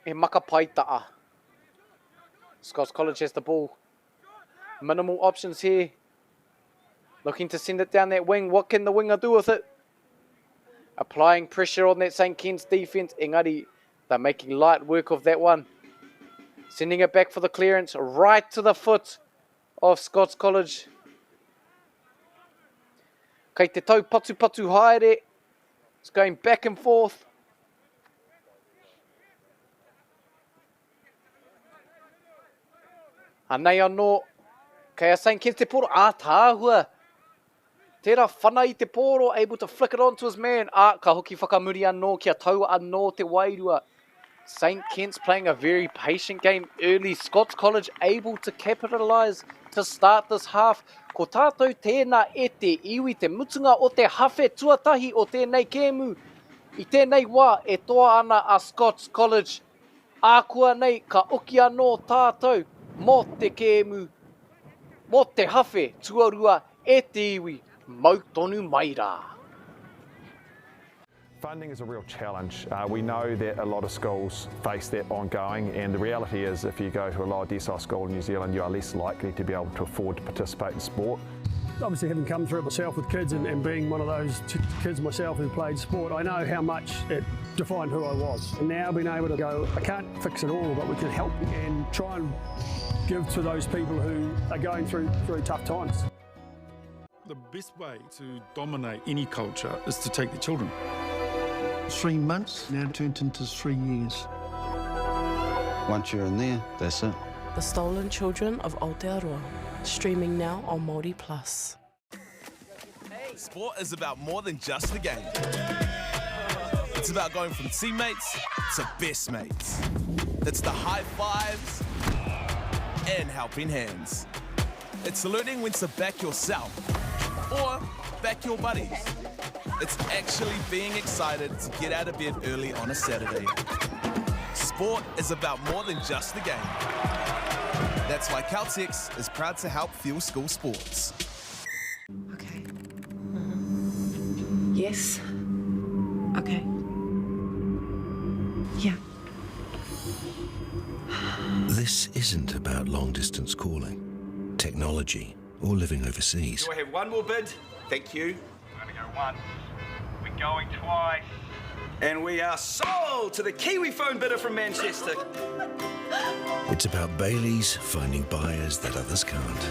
S2: e maka paitaa. Scots College has the ball. Minimal options here. Looking to send it down that wing. What can the winger do with it? Applying pressure on that St. Ken's defence. Engari, they're making light work of that one. Sending it back for the clearance. Right to the foot of Scots College. Kei te tau patu haere. It's going back and forth. Anei anō. Kei a St. Ken's te poro. Tāhua. Tērā whana I te poro. Able to flick it on to his man. Ka hoki whakamuri anō. Kia tau anō te wairua. St. Ken's playing a very patient game early. Scots College able to capitalise to start this half. Ko tātou tēnā e te iwi te mutunga o te hawhe tuatahi o tēnei kēmu. I tēnei wā e toa ana a Scots College. Ākua nei ka uki anō tātou mō te kēmu. Mō te hawhe tuarua e te iwi. Mau tonu mai rā.
S3: Funding is a real challenge. We know that a lot of schools face that ongoing, and the reality is if you go to a lower decile school in New Zealand, you are less likely to be able to afford to participate in sport.
S4: Obviously, having come through it myself with kids and being one of those kids myself who played sport, I know how much it defined who I was. And now being able to go, I can't fix it all, but we can help and try and give to those people who are going through tough times.
S5: The best way to dominate any culture is to take the children.
S6: 3 months, now turned into 3 years.
S7: Once you're in there, that's it.
S8: The Stolen Children of Aotearoa, streaming now on MAORI Plus.
S9: Sport is about more than just the game. It's about going from teammates to best mates. It's the high fives and helping hands. It's learning when to back yourself or back your buddies. It's actually being excited to get out of bed early on a Saturday. Sport is about more than just the game. That's why Caltex is proud to help fuel school sports.
S8: Okay. Yes. Okay. Yeah.
S10: This isn't about long-distance calling, technology, or living overseas.
S11: Do I have one more bid? Thank you.
S12: We're going to go once. We're going twice.
S11: And we are sold to the Kiwi phone bidder from Manchester.
S10: It's about Bailey's finding buyers that others can't.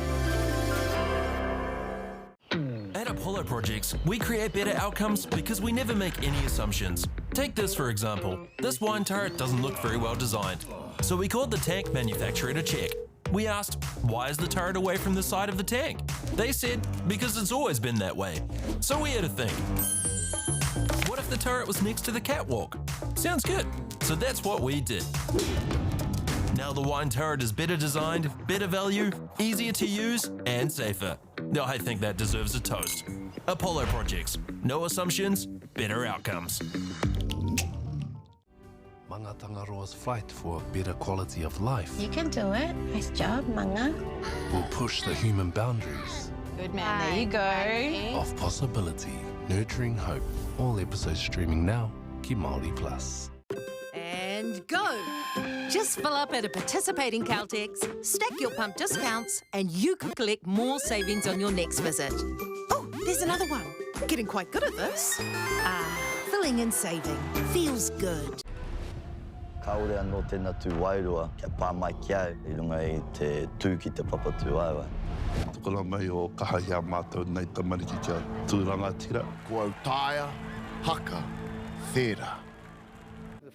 S13: At Apollo Projects, we create better outcomes because we never make any assumptions. Take this for example. This wine turret doesn't look very well designed. So we called the tank manufacturer to check. We asked, why is the turret away from the side of the tank? They said, because it's always been that way. So we had to think. What if the turret was next to the catwalk? Sounds good. So that's what we did. Now the wine turret is better designed, better value, easier to use, and safer. I think that deserves a toast. Apollo Projects. No assumptions, better outcomes.
S14: Manga Tangaroa's fight for a better quality of life
S15: You can do it. Nice job, Manga.
S14: will push the human boundaries
S15: Good man. There you go.
S14: of possibility, nurturing hope. All episodes streaming now. Ki MAORI Plus.
S16: And go! Just fill up at a participating Caltex, stack your pump discounts, and you could collect more savings on your next visit. Oh, there's another one. Getting quite good at this. Filling and saving. Feels good.
S7: Kaore anō tēnā tū wairua, kia pā mai ki au, I runga I te tū ki te papa tū aiwa.
S17: Tukura mai o kaha hea mātou nei tamariki kia tūranga tira.
S18: Ko au taia, haka, thera.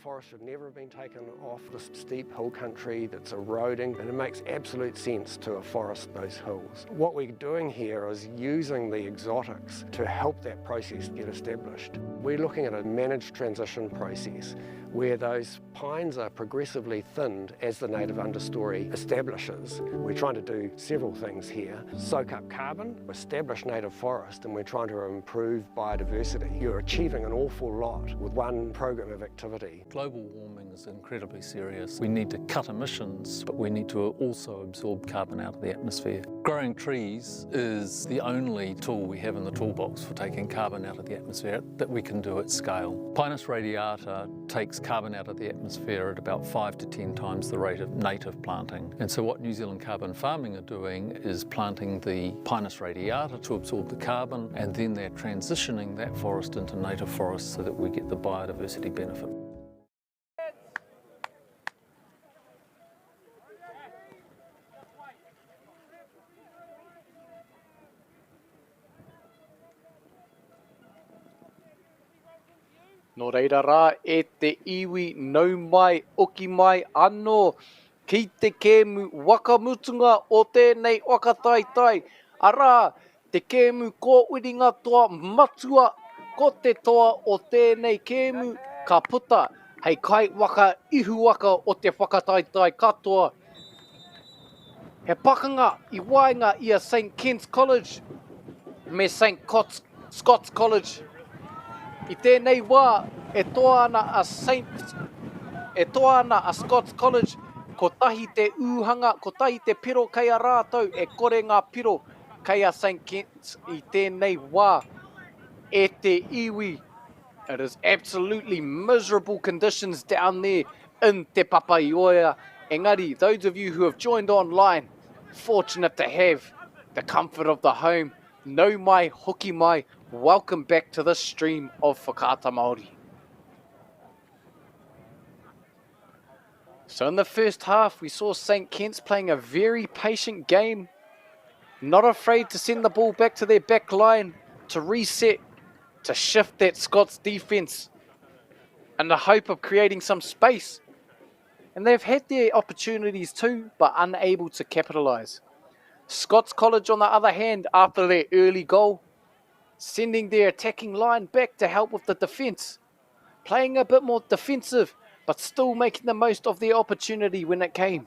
S18: forest should never have been taken off this steep hill country that's eroding, and it makes absolute sense to afforest those hills. What we're doing here is using the exotics to help that process get established. We're looking at a managed transition process where those pines are progressively thinned as the native understory establishes. We're trying to do several things here. Soak up carbon, establish native forest, and we're trying to improve biodiversity. You're achieving an awful lot with one program of activity.
S19: Global warming is incredibly serious. We need to cut emissions, but we need to also absorb carbon out of the atmosphere. Growing trees is the only tool we have in the toolbox for taking carbon out of the atmosphere that we can do at scale. Pinus radiata takes carbon out of the atmosphere at about 5 to 10 times the rate of native planting. And so what New Zealand Carbon Farming are doing is planting the Pinus radiata to absorb the carbon, and then they're transitioning that forest into native forest so that we get the biodiversity benefit.
S2: Nō reira rā, e te iwi nau mai, oki mai anō, ki te kēmu wakamutunga o tēnei wakataitai. Arā, te kēmu kōwiringa toa matua, ko te toa o tēnei kēmu ka puta, hei kai waka ihu waka o te whakataitai katoa. He pakanga I wainga ia St. Ken's College, me St. Scots College. I tēnei wā, e toa ana a Scots College, ko tahi te ūhanga, ko tahi te piro kei a rātou, e kore ngā piro kei a St. Ken's I tēnei wā, e te iwi. It is absolutely miserable conditions down there in Te Papaioia. Engari, those of you who have joined online, fortunate to have the comfort of the home. Nau mai, hoki mai, welcome back to this stream of Whakaata Māori. So in the first half, we saw St. Ken's playing a very patient game, not afraid to send the ball back to their back line, to reset, to shift that Scots defence, in the hope of creating some space. And they've had their opportunities too, but unable to capitalise. Scots College, on the other hand, after their early goal, sending their attacking line back to help with the defence, playing a bit more defensive, but still making the most of their opportunity when it came.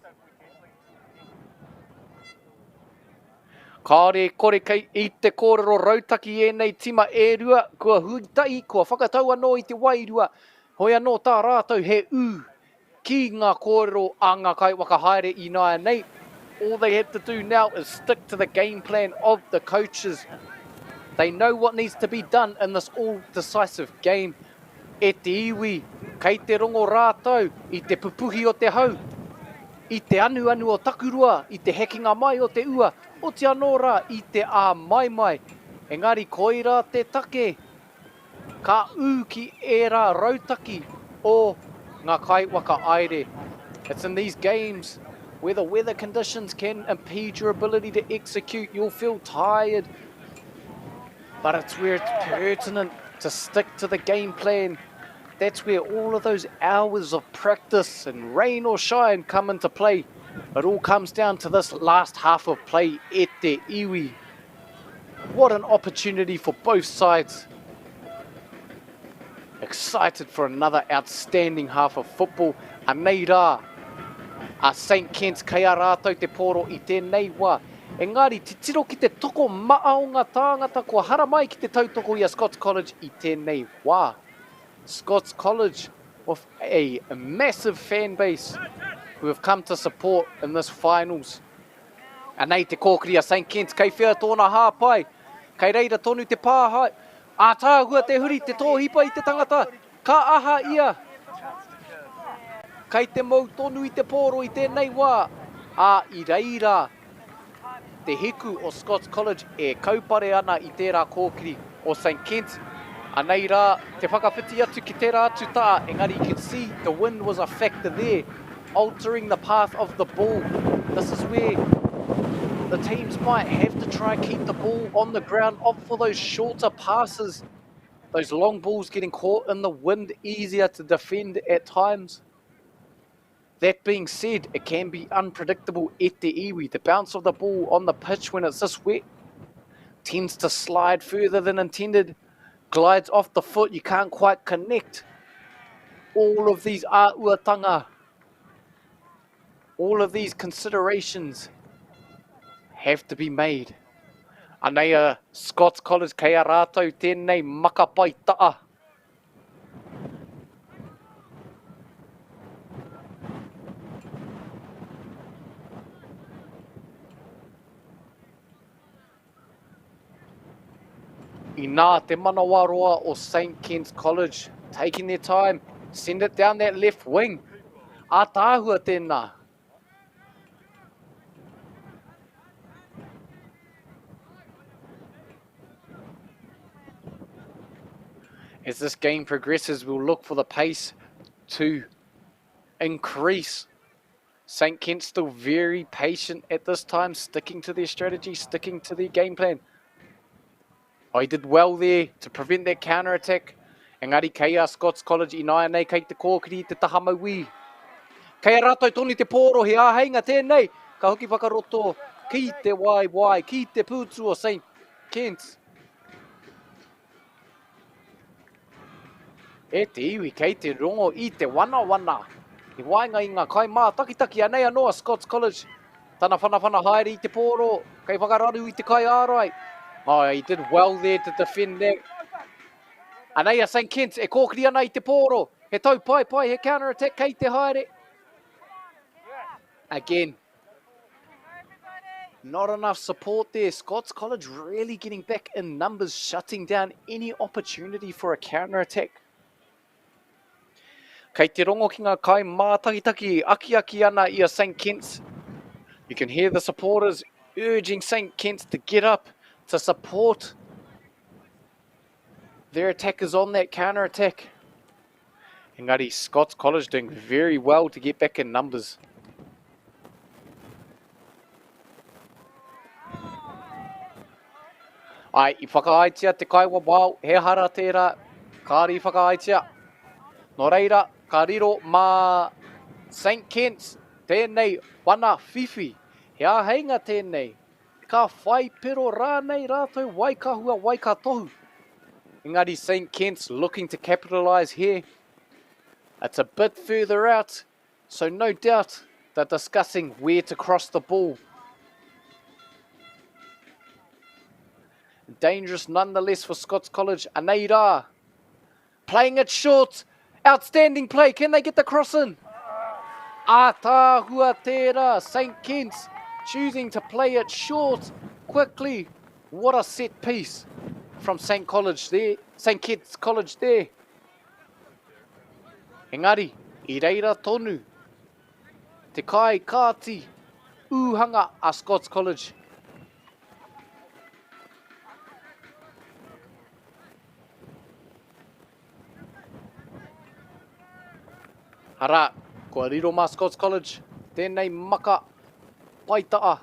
S2: Kāre kore kei I te kōrero rautaki e nei tima e rua, kua huitai, kua whakatau anō I te wairua, hoi anō tā rātou he ū, ki ngā kōrero a ngā kai wakahaere I nāia nei. All they have to do now is stick to the game plan of the coaches. They know what needs to be done in this all-decisive game. E te iwi, kei te rongo rātou, I te pupuhi o te hau, I te anu o takurua, I te hekinga mai o te ua, o te anō rā, I te ā mai. Engari koira te take, ka ū ki e rā rautaki o ngā kai waka aere. It's in these games where the weather conditions can impede your ability to execute. You'll feel tired, but it's where it's pertinent to stick to the game plan. That's where all of those hours of practice and rain or shine come into play. It all comes down to this last half of play, e te iwi. What an opportunity for both sides. Excited for another outstanding half of football. Anei rā, a St. Ken's kei a rātou te pōro I tēnei wā. Engari, te tiro ki te toko maaonga tāngata kua hara mai ki te tautoko I a Scots College I tēnei wā. Scots College with a massive fan base who have come to support in this finals. Anei te kōkiri a St. Ken's kei whea tōna hāpai. Kei reira tonu te pāhai. A tāhua te huri te tōhipa I te tangata. Ka aha ia. Kei te mau tonu I te pōro I tēnei wā. A I reira, te hiku o Scots College e kaupare ana I tērā kōkiri o St. Ken's. Anei rā, te whakawhiti atu ki tērā atu tā. Engari, you can see the wind was a factor there, altering the path of the ball. This is where the teams might have to try and keep the ball on the ground, opt for those shorter passes Those long balls getting caught in the wind, easier to defend at times. That being said, it can be unpredictable at the iwi. The bounce of the ball on the pitch when it's this wet tends to slide further than intended, glides off the foot, you can't quite connect. All of these āuatanga, all of these considerations have to be made. Anei Scots College kei a rātou tēnei makapai taa. I nā te manawaroa o St. Kit's College, taking their time, send it down that left wing. Ātāhua tēnā. As this game progresses, we'll look for the pace to increase. St. Kit's still very patient at this time, sticking to their strategy, sticking to their game plan. Oh, he did well there to prevent that counter-attack. Engari, kei a Scots College i nāia nei kei te kōkiri te taha maui. Kei a rātou toni te pōro he āheinga tēnei. Ka hoki whakaroto ki te wai, ki te pūtu o St. Kit's. E te iwi kei te rongo i te wana. I wainga i ngā kai mā taki anei anoa Scots College. Tana whana haere i te pōro. Kei whakararu i te kai ārai. Oh, he did well there to defend that. Anei a St. Kit's e kōkiri ana i te pōro. He tau pai, he counter-attack kei te haere. Again, not enough support there. Scots College really getting back in numbers, shutting down any opportunity for a counter-attack. Kei te rongo ki ngā kai mātakitaki aki ana i a St. Kit's. You can hear the supporters urging St. Kit's to get up, to support their attackers on that counter-attack. Engari, Scots College doing very well to get back in numbers. Ai, I whakaaitia te kaiwa wau, he hara tērā, kāri whakaaitia. Nō reira, ka riro mā St. Kit's, tēnei wana whiwhi, he āheinga tēnei. Ka whai pero rānei rātou waikahua waikatohu. Engari, St. Kit's looking to capitalise here. It's a bit further out, so no doubt they're discussing where to cross the ball. Dangerous nonetheless for Scots College. Anei rā, playing it short. Outstanding play. Can they get the cross in? Ātāhua tērā. St. Kit's choosing to play it short quickly. What a set piece from St. Kit's College there. Engari, I reira tonu. Te kai kāti uhanga a Scots College. Hara, kua riro mā Scots College, tēnei maka paitaa,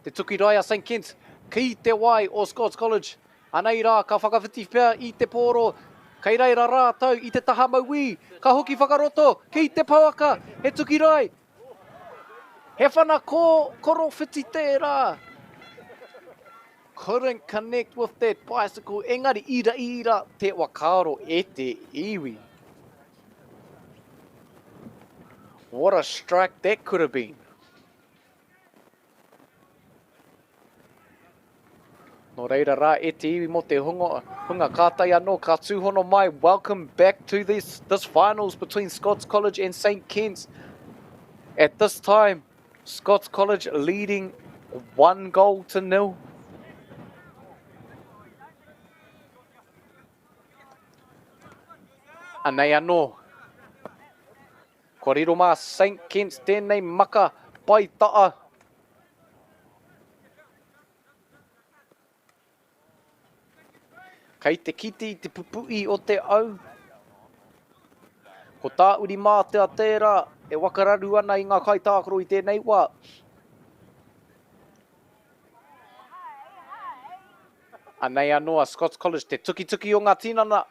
S2: te tuki rai a St. Kit's, ki te wai o Scots College. Anei rā, ka whakawhiti pia i te pōro, kei reira rātou i te taha maui, ka hoki whakaroto, ki te pauaka, he tuki rai. He whana koro whiti tērā. Couldn't connect with that bicycle, engari ira te wakaro e te iwi. What a strike that could have been. Nō reira rā e te iwi mo te hunga kātai anō, ka tūhono mai. Welcome back to this finals between Scots College and St. Kit's. At this time, Scots College leading 1-0. Anei anō. Kua riro mā St. Kit's tēnei maka pai taa. Kei te kiti te pupui o te au. Ko tā uri mā te tērā e wakararu ana i ngā kai tākaro i tēnei wā. Anei anō a Scots College te tuki o ngā tinana.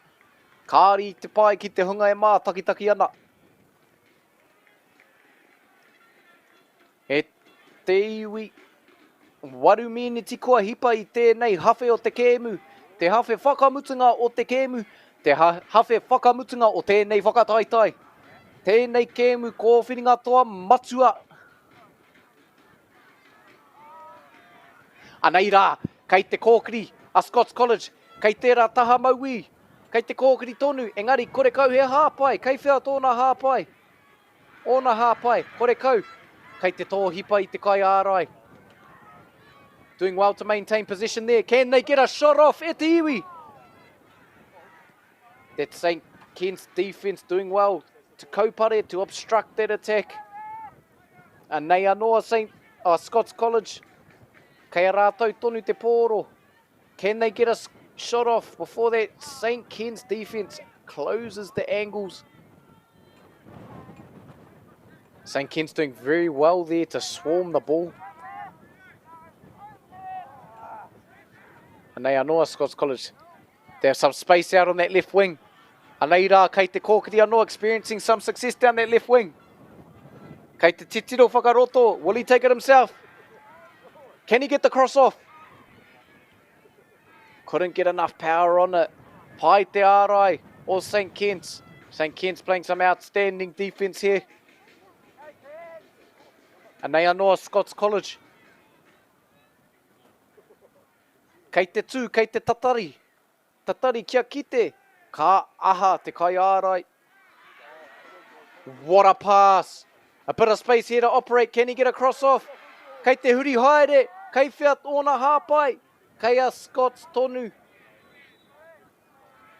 S2: Kāri te pai ki te hunga e mā takitaki ana. E te iwi. Waru miniti kua hipa I tēnei hawhe o te kēmu. Te hawhe whakamutunga o te kēmu. Te hawhe whakamutunga o tēnei whakataitai. Tēnei kēmu kōwhiringa toa matua. Anei rā, kei te kōkiri a Scots College, kei tērā taha maui, kei te kōkiri tonu, engari kore kau he hāpai, kei whia tōna hāpai. Ōna hāpai, kore kau, kei te tō hipa I te kai ārai. Doing well to maintain position there. Can they get a shot off? E te iwi. That St. Ken's defence doing well to kaupare, to obstruct that attack. And nei anoa Scots College. Kei a rātou tonu te pōro. Can they get a shot off before that St. Ken's defence closes the angles? St. Ken's doing very well there to swarm the ball. And nei anoa Scots College. They have some space out on that left wing. And nei rā, kei te kōkiri anoa experiencing some success down that left wing. Kei te titiro whakaroto. Will he take it himself? Can he get the cross off? Couldn't get enough power on it. Pai te ārai or St. Ken's. St. Ken's playing some outstanding defence here. And nei anoa Scots College. Kei te tū, kei te tatari. Tatari kia kite. Ka aha te kai ārai. What a pass. A bit of space here to operate. Can he get a cross off? Kei te huri haere. Kei whia tōna hāpai. Kei a Scots tonu.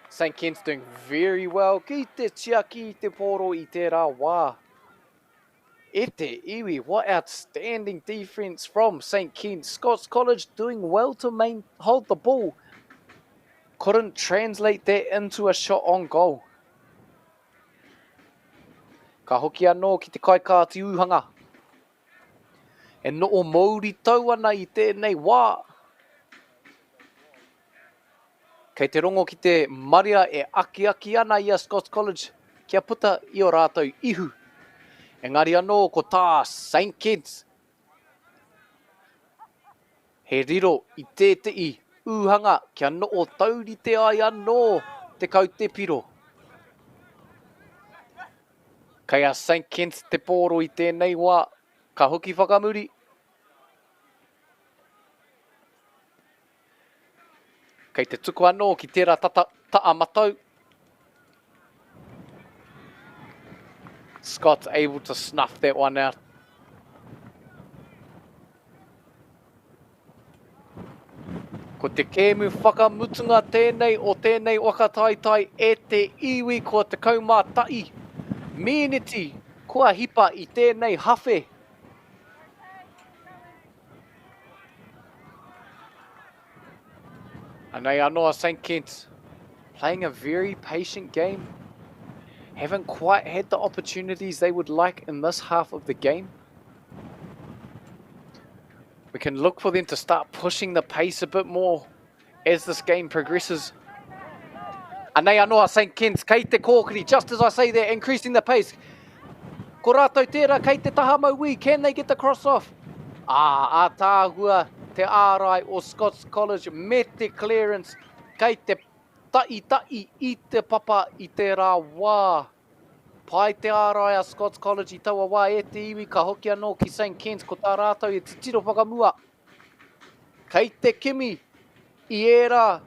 S2: St. Ken's doing very well. Ki te tiaki I te pōro I te rā wā. E te iwi, what outstanding defence from St. Ken's. Scots College doing well to hold the ball. Couldn't translate that into a shot on goal. Ka hoki anō ki te kai kāti uhanga. E no o Māori tau ana I tēnei wā. Kei te rongo ki te maria e aki ana I a Scots College. Kia puta I o rātou ihu. Engari anō ko tā St. Ken's. He riro I tētei uhanga kia no o taurite ai anō te kautepiro. Kei a St. Ken's te pōro I tēnei wā. Ka hoki whakamuri. Kei te tuku anō ki tērā taa matau. Scott's able to snuff that one out. Ko te kēmu whakamutunga tēnei o tēnei wakataitai e te iwi ko te kaumātai. Miniti kua hipa I tēnei hawhe. And they anoa St. Ken's playing a very patient game. Haven't quite had the opportunities they would like in this half of the game. We can look for them to start pushing the pace a bit more as this game progresses. And they anoa St. Ken's, kei te kōkiri, just as I say there, increasing the pace. Ko rātou tērā, kei te taha maui, can they get the cross off? A tāhua te ārai o Scots College, me te clearance, kei te tai I te papa I te rā wā. Pai te ārai a Scots College I taua wā e te iwi ka hoki anō ki St. Ken's ko tā rātou e titiro whakamua. Kei te kimi I e rā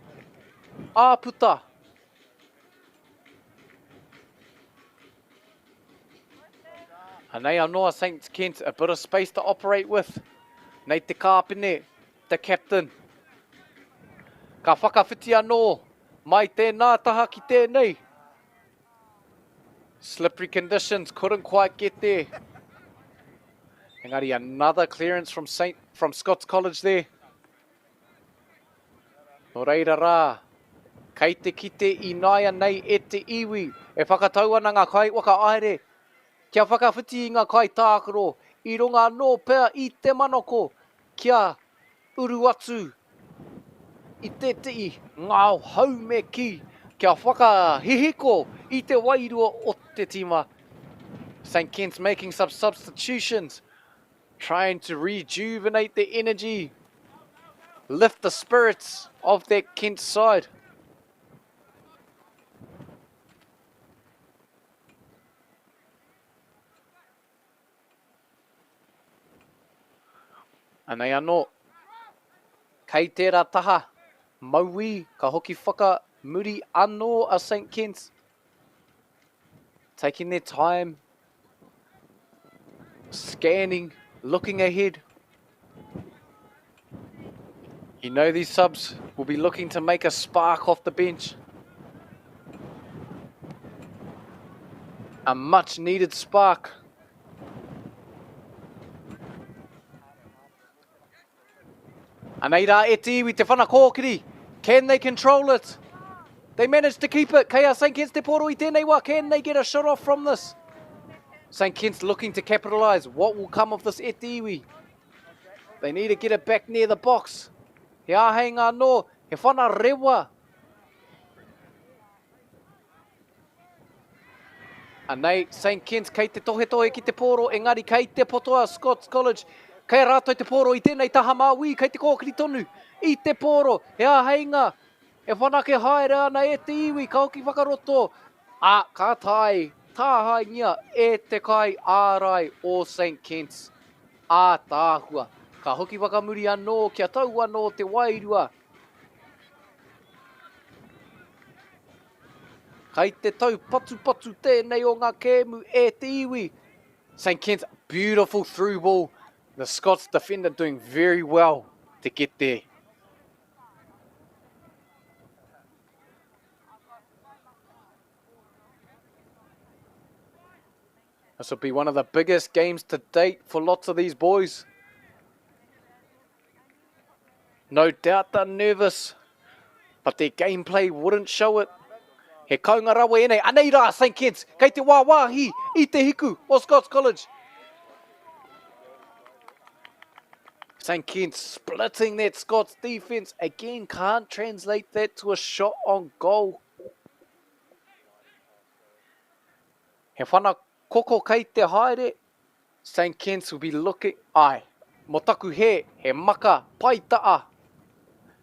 S2: āputa. And nei anoa St. Ken's a bit of space to operate with. Nei te kāpene, the captain. Ka whakawhiti anō. Mai tēnā taha ki tēnei. Slippery conditions, couldn't quite get there. Engari, another clearance from Scots College there. No reira rā. Kei te kite I naia nei e te iwi. E whakatau ana ngā kai waka aere. Kia whakawhiti I ngā kai tākaro. I runga anō pēr I te manoko. Kia uru atu. I te tei ngā haume ki Kia whakahihiko I te wairua o te tima. St. Kit's making some substitutions, trying to rejuvenate the energy, lift the spirits of their Kent side. Anei anō, kei tērā taha, maui ka hoki whaka muri anō a St. Kit's. Taking their time, scanning, looking ahead. You know these subs will be looking to make a spark off the bench. A much needed spark. Anei rā e te iwi te whana kōkiri. Can they control it? They managed to keep it. Kei a St. Kit's te poro I tēnei wā. Can they get a shot off from this? St. Kit's looking to capitalise. What will come of this e te iwi? They need to get it back near the box. He āhei ngā no. He whana rewa. Anei St. Kit's kei te tohe ki te poro. Engari kei te potoa Scots College. Kei rātou te poro I tēnei taha māui, kei te kōkiri tonu. I te poro, he āheinga. E whanake haere ana e te iwi, ka hoki whakaroto. Ka tai, tāhai ngia e te kai ārai o St. Kit's. Tāhua, ka hoki wakamuri anō, kia tau anō te wairua. Kei te tau patu tēnei o ngā kēmu e te iwi. St. Kit's, beautiful through ball. The Scots defender doing very well to get there. This will be one of the biggest games to date for lots of these boys. No doubt they're nervous, but their gameplay wouldn't show it. He kaunga rawa enei, anei rā St. Kit's, kei te wāwāhi I te hiku o Scots College. St. Kit's splitting that Scots defence. Again, can't translate that to a shot on goal. He whana koko kei te haere. St. Kit's will be looking... motaku he maka, paitaa.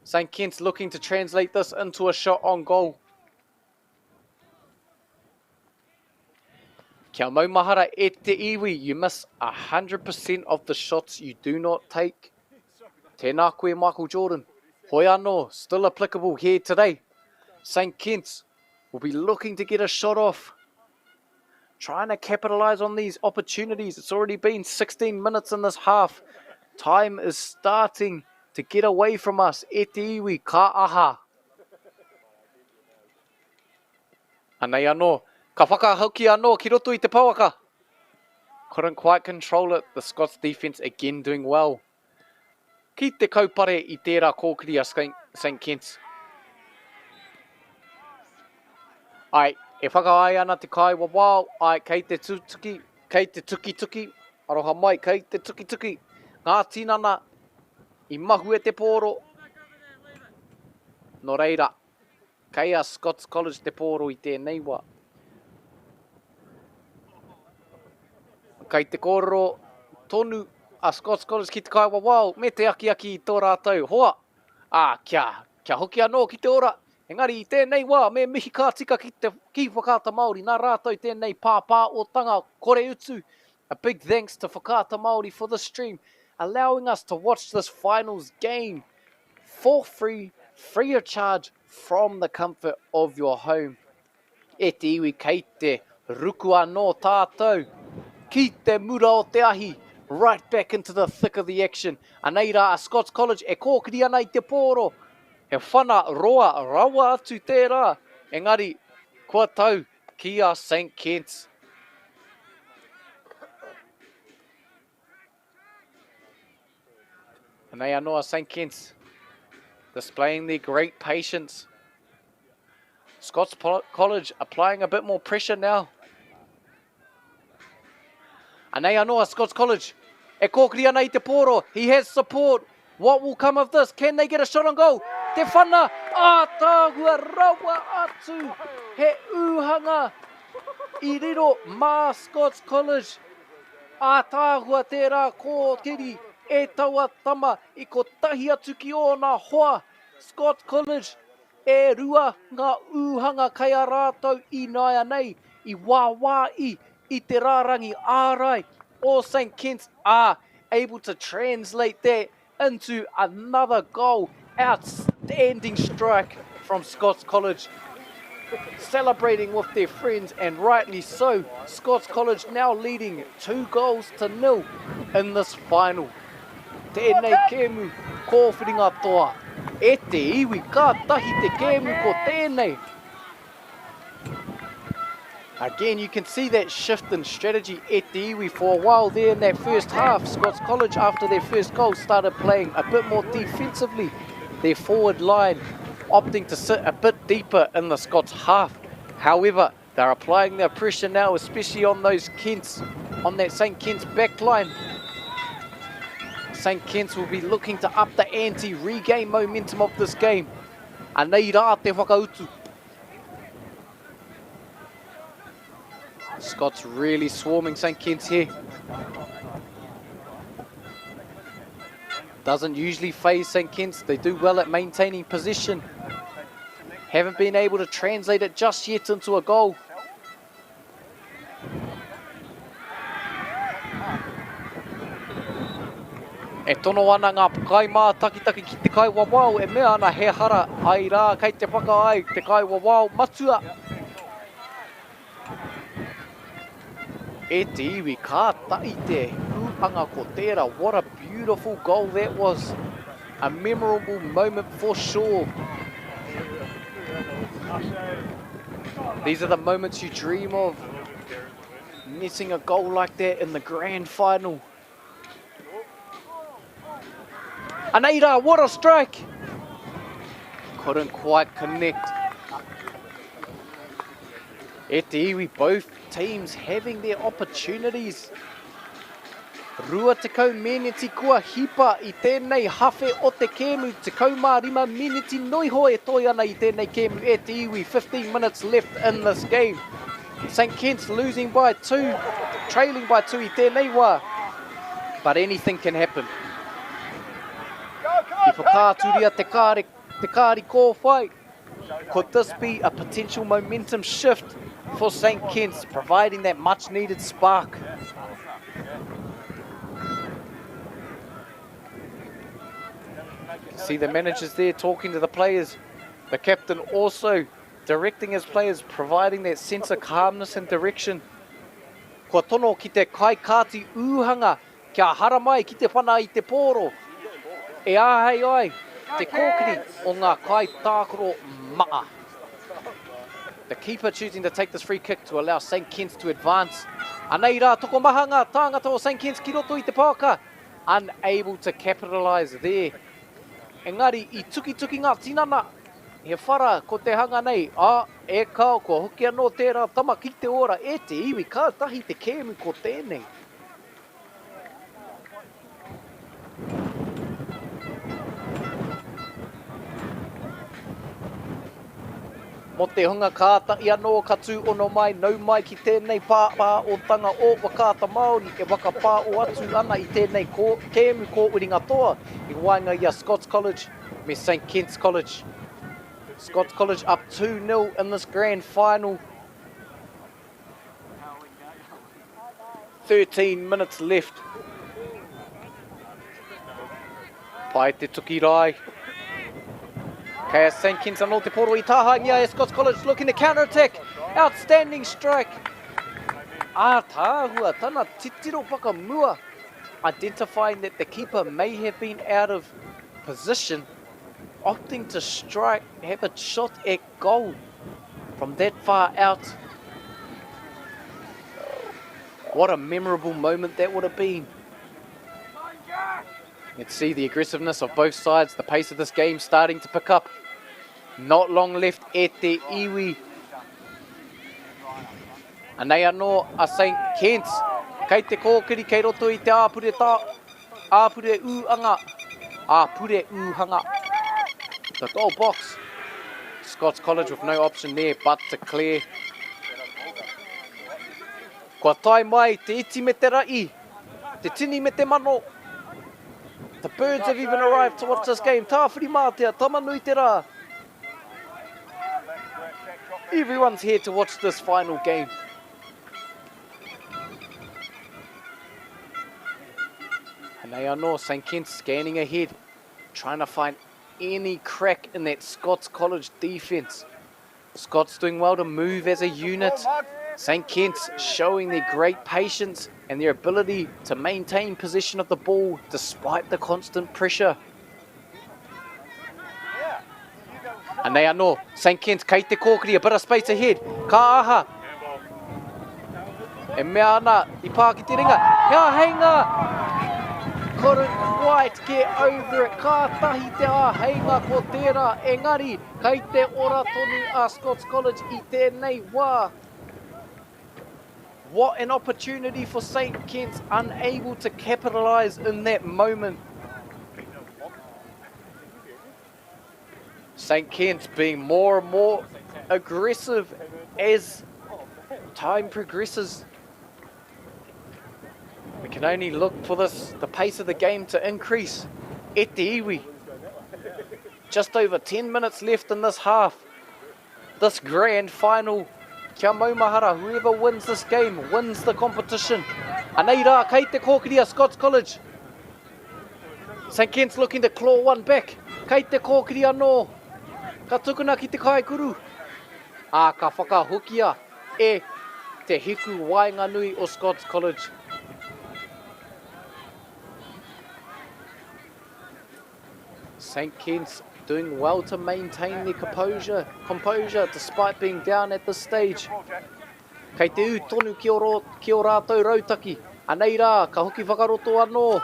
S2: St. Kit's looking to translate this into a shot on goal. Kia maumahara e te iwi. You miss 100% of the shots you do not take. Tēnā koe Michael Jordan. Hoi anō, still applicable here today. St. Kit's will be looking to get a shot off. Trying to capitalise on these opportunities. It's already been 16 minutes in this half. Time is starting to get away from us. E te iwi, ka aha. Anei anō, ka whakahauki anō ki roto I te pauaka. Couldn't quite control it. The Scots defence again doing well. Ki te kaupare I tērā kōkiri a St. Kit's. E whakaai ana te kai wawao. Kei te tuki, kei te tuki. Aroha mai, kei te tuki. Ngā tinana, I mahu e te poro. No reira, kei a Scots College te poro I tēnei wā. Kei te kōrero tonu a Scots College ki te kai wawao. Me te aki I tō rātou. Hoa, kia hoki anō ki te ora. Engari I tēnei wā, me mihi kā tika ki whakata Māori. Nā rātou tēnei pāpā o tanga kore utu. A big thanks to Whakata Māori for the stream, allowing us to watch this finals game for free of charge from the comfort of your home. E te iwi kei te ruku anō tātou. Ki te mura o te ahi, right back into the thick of the action. Anei rā a Scots College e kōkiri ana I te pōro. He whana roa rawa atu tērā. Engari, kua tau ki a St. Kit's. Anei anō a St. Kit's displaying their great patience. Scots College applying a bit more pressure now. Anei anō a Scots College. E kōkiri ana I te pōro. He has support. What will come of this? Can they get a shot on goal? Te whana Tāhua rawa atu he uhanga I riro mā Scots College. Tāhua tērā kōkiri e taua tama I ko tahi atu ki ona hoa. Scots College e rua ngā uhanga kai a rātou I nāia nei I wāwai I te rārangi ārai o St. Kitts are able to translate that into another goal. Outstanding strike from Scots College. Celebrating with their friends and rightly so. Scots College now leading 2-0 in this final. Tēnei kēmu kōwhiringa toa. E te iwi ka tahi te kēmu ko tēnei. Again, you can see that shift in strategy at the iwi for a while there in that first half. Scots College, after their first goal, started playing a bit more defensively. Their forward line opting to sit a bit deeper in the Scots half. However, they're applying their pressure now, especially on those Kents, on that St. Kitts back line. St. Kitts will be looking to up the ante, regain momentum of this game. Anei rā te whakautu. Scots really swarming St. Kitts here. Doesn't usually phase St. Kitts. They do well at maintaining position. Haven't been able to translate it just yet into a goal. E tono ana ngā pukai mā taki ki te kai wawao e mea ana he hara ai rā kei te whaka ai te kai wawao matua. E te iwi ka tai te huanga ko tērā. What a beautiful goal that was. A memorable moment for sure. These are the moments you dream of. Missing a goal like that in the grand final. Aneira, what a strike! Couldn't quite connect. E te iwi, both teams having their opportunities. Rua te kau meneti kua hipa I tēnei hawhe o te kēmu. Te kau mā rima meneti noiho e toi ana I tēnei kēmu e te iwi. 15 minutes left in this game. St. Kitts losing by 2, trailing by 2 I tēnei wā. But anything can happen. I whakāturia te kāri kōwhai. Could this be a potential momentum shift for St. Kitts, providing that much needed spark? See the managers there talking to the players. The captain also directing his players, providing that sense of calmness and direction. Kua tono ki te kai kāti uhanga, kia hara mai ki te whana I te pōro. E āhei ai, te kōkiri o ngā kai tākoro maa. The keeper choosing to take this free kick to allow St. Kitts to advance. Anei rā, toko maha ngā tāngata o St. Kitts ki roto I te pāka. Unable to capitalise there. Engari, I tuki ngā tinana. He whara ko te hanga nei. E kao kua hoki anō tērā tama ki te ora. E te iwi, ka tahi te kēmu ko tēnei. Mo te hunga kāta I anō katu ono mai, nau mai ki tēnei pāpā o tanga o wakāta Māori e wakapā o atu ana I tēnei kēmu kōuringa toa I wainga I a Scots College me St. Kitts College. Scots College up 2-0 in this grand final. 13 minutes left. Pai te tuki rai. Kaya St. Kitts anō te poro I tāhangia e Scots College looking to counter-attack. Outstanding strike. Tāhua, tana titiro whakamua. Identifying that the keeper may have been out of position. Opting to strike, have a shot at goal from that far out. What a memorable moment that would have been. You can see the aggressiveness of both sides, the pace of this game starting to pick up. Not long left e te iwi. Anei anō a St. Kitts. Kei te kōkiri kei roto I te āpure uhanga. The goal box. Scots College with no option there but to clear. Kua tai mai, te iti me te rai, te tini me te mano. The birds have even arrived to watch this game. Tāwhiri mātea, tamanui te rā. Everyone's here to watch this final game. And they are no St. Kit's scanning ahead, trying to find any crack in that Scots College defence. Scots doing well to move as a unit. St. Kit's showing their great patience and their ability to maintain possession of the ball despite the constant pressure. And they are no St. Kit's kei te kōkiri, a bit of space ahead. Ka aha. E mea ana, I pā ki te ringa. Hea heinga. Couldn't quite get over it. Ka tahi te heinga ko tērā. Engari, kei te ora tonu a Scots College I tēnei wā. What an opportunity for St. Kit's, unable to capitalise in that moment. St. Kit's being more and more aggressive as time progresses. We can only look for the pace of the game to increase. E te iwi. Just over 10 minutes left in this half. This grand final. Kia maumahara, whoever wins this game wins the competition. Anei rā, kei te kōkiri a Scots College. St. Kit's looking to claw one back. Kei te kōkiri anō. Ka tukuna ki te kaikuru. Ka whakahukia e te hiku wainga nui o Scots College. St. Kit's doing well to maintain their composure despite being down at this stage. Kei te u tonu ki o rātou rautaki. Anei rā, ka hoki whakaroto anō.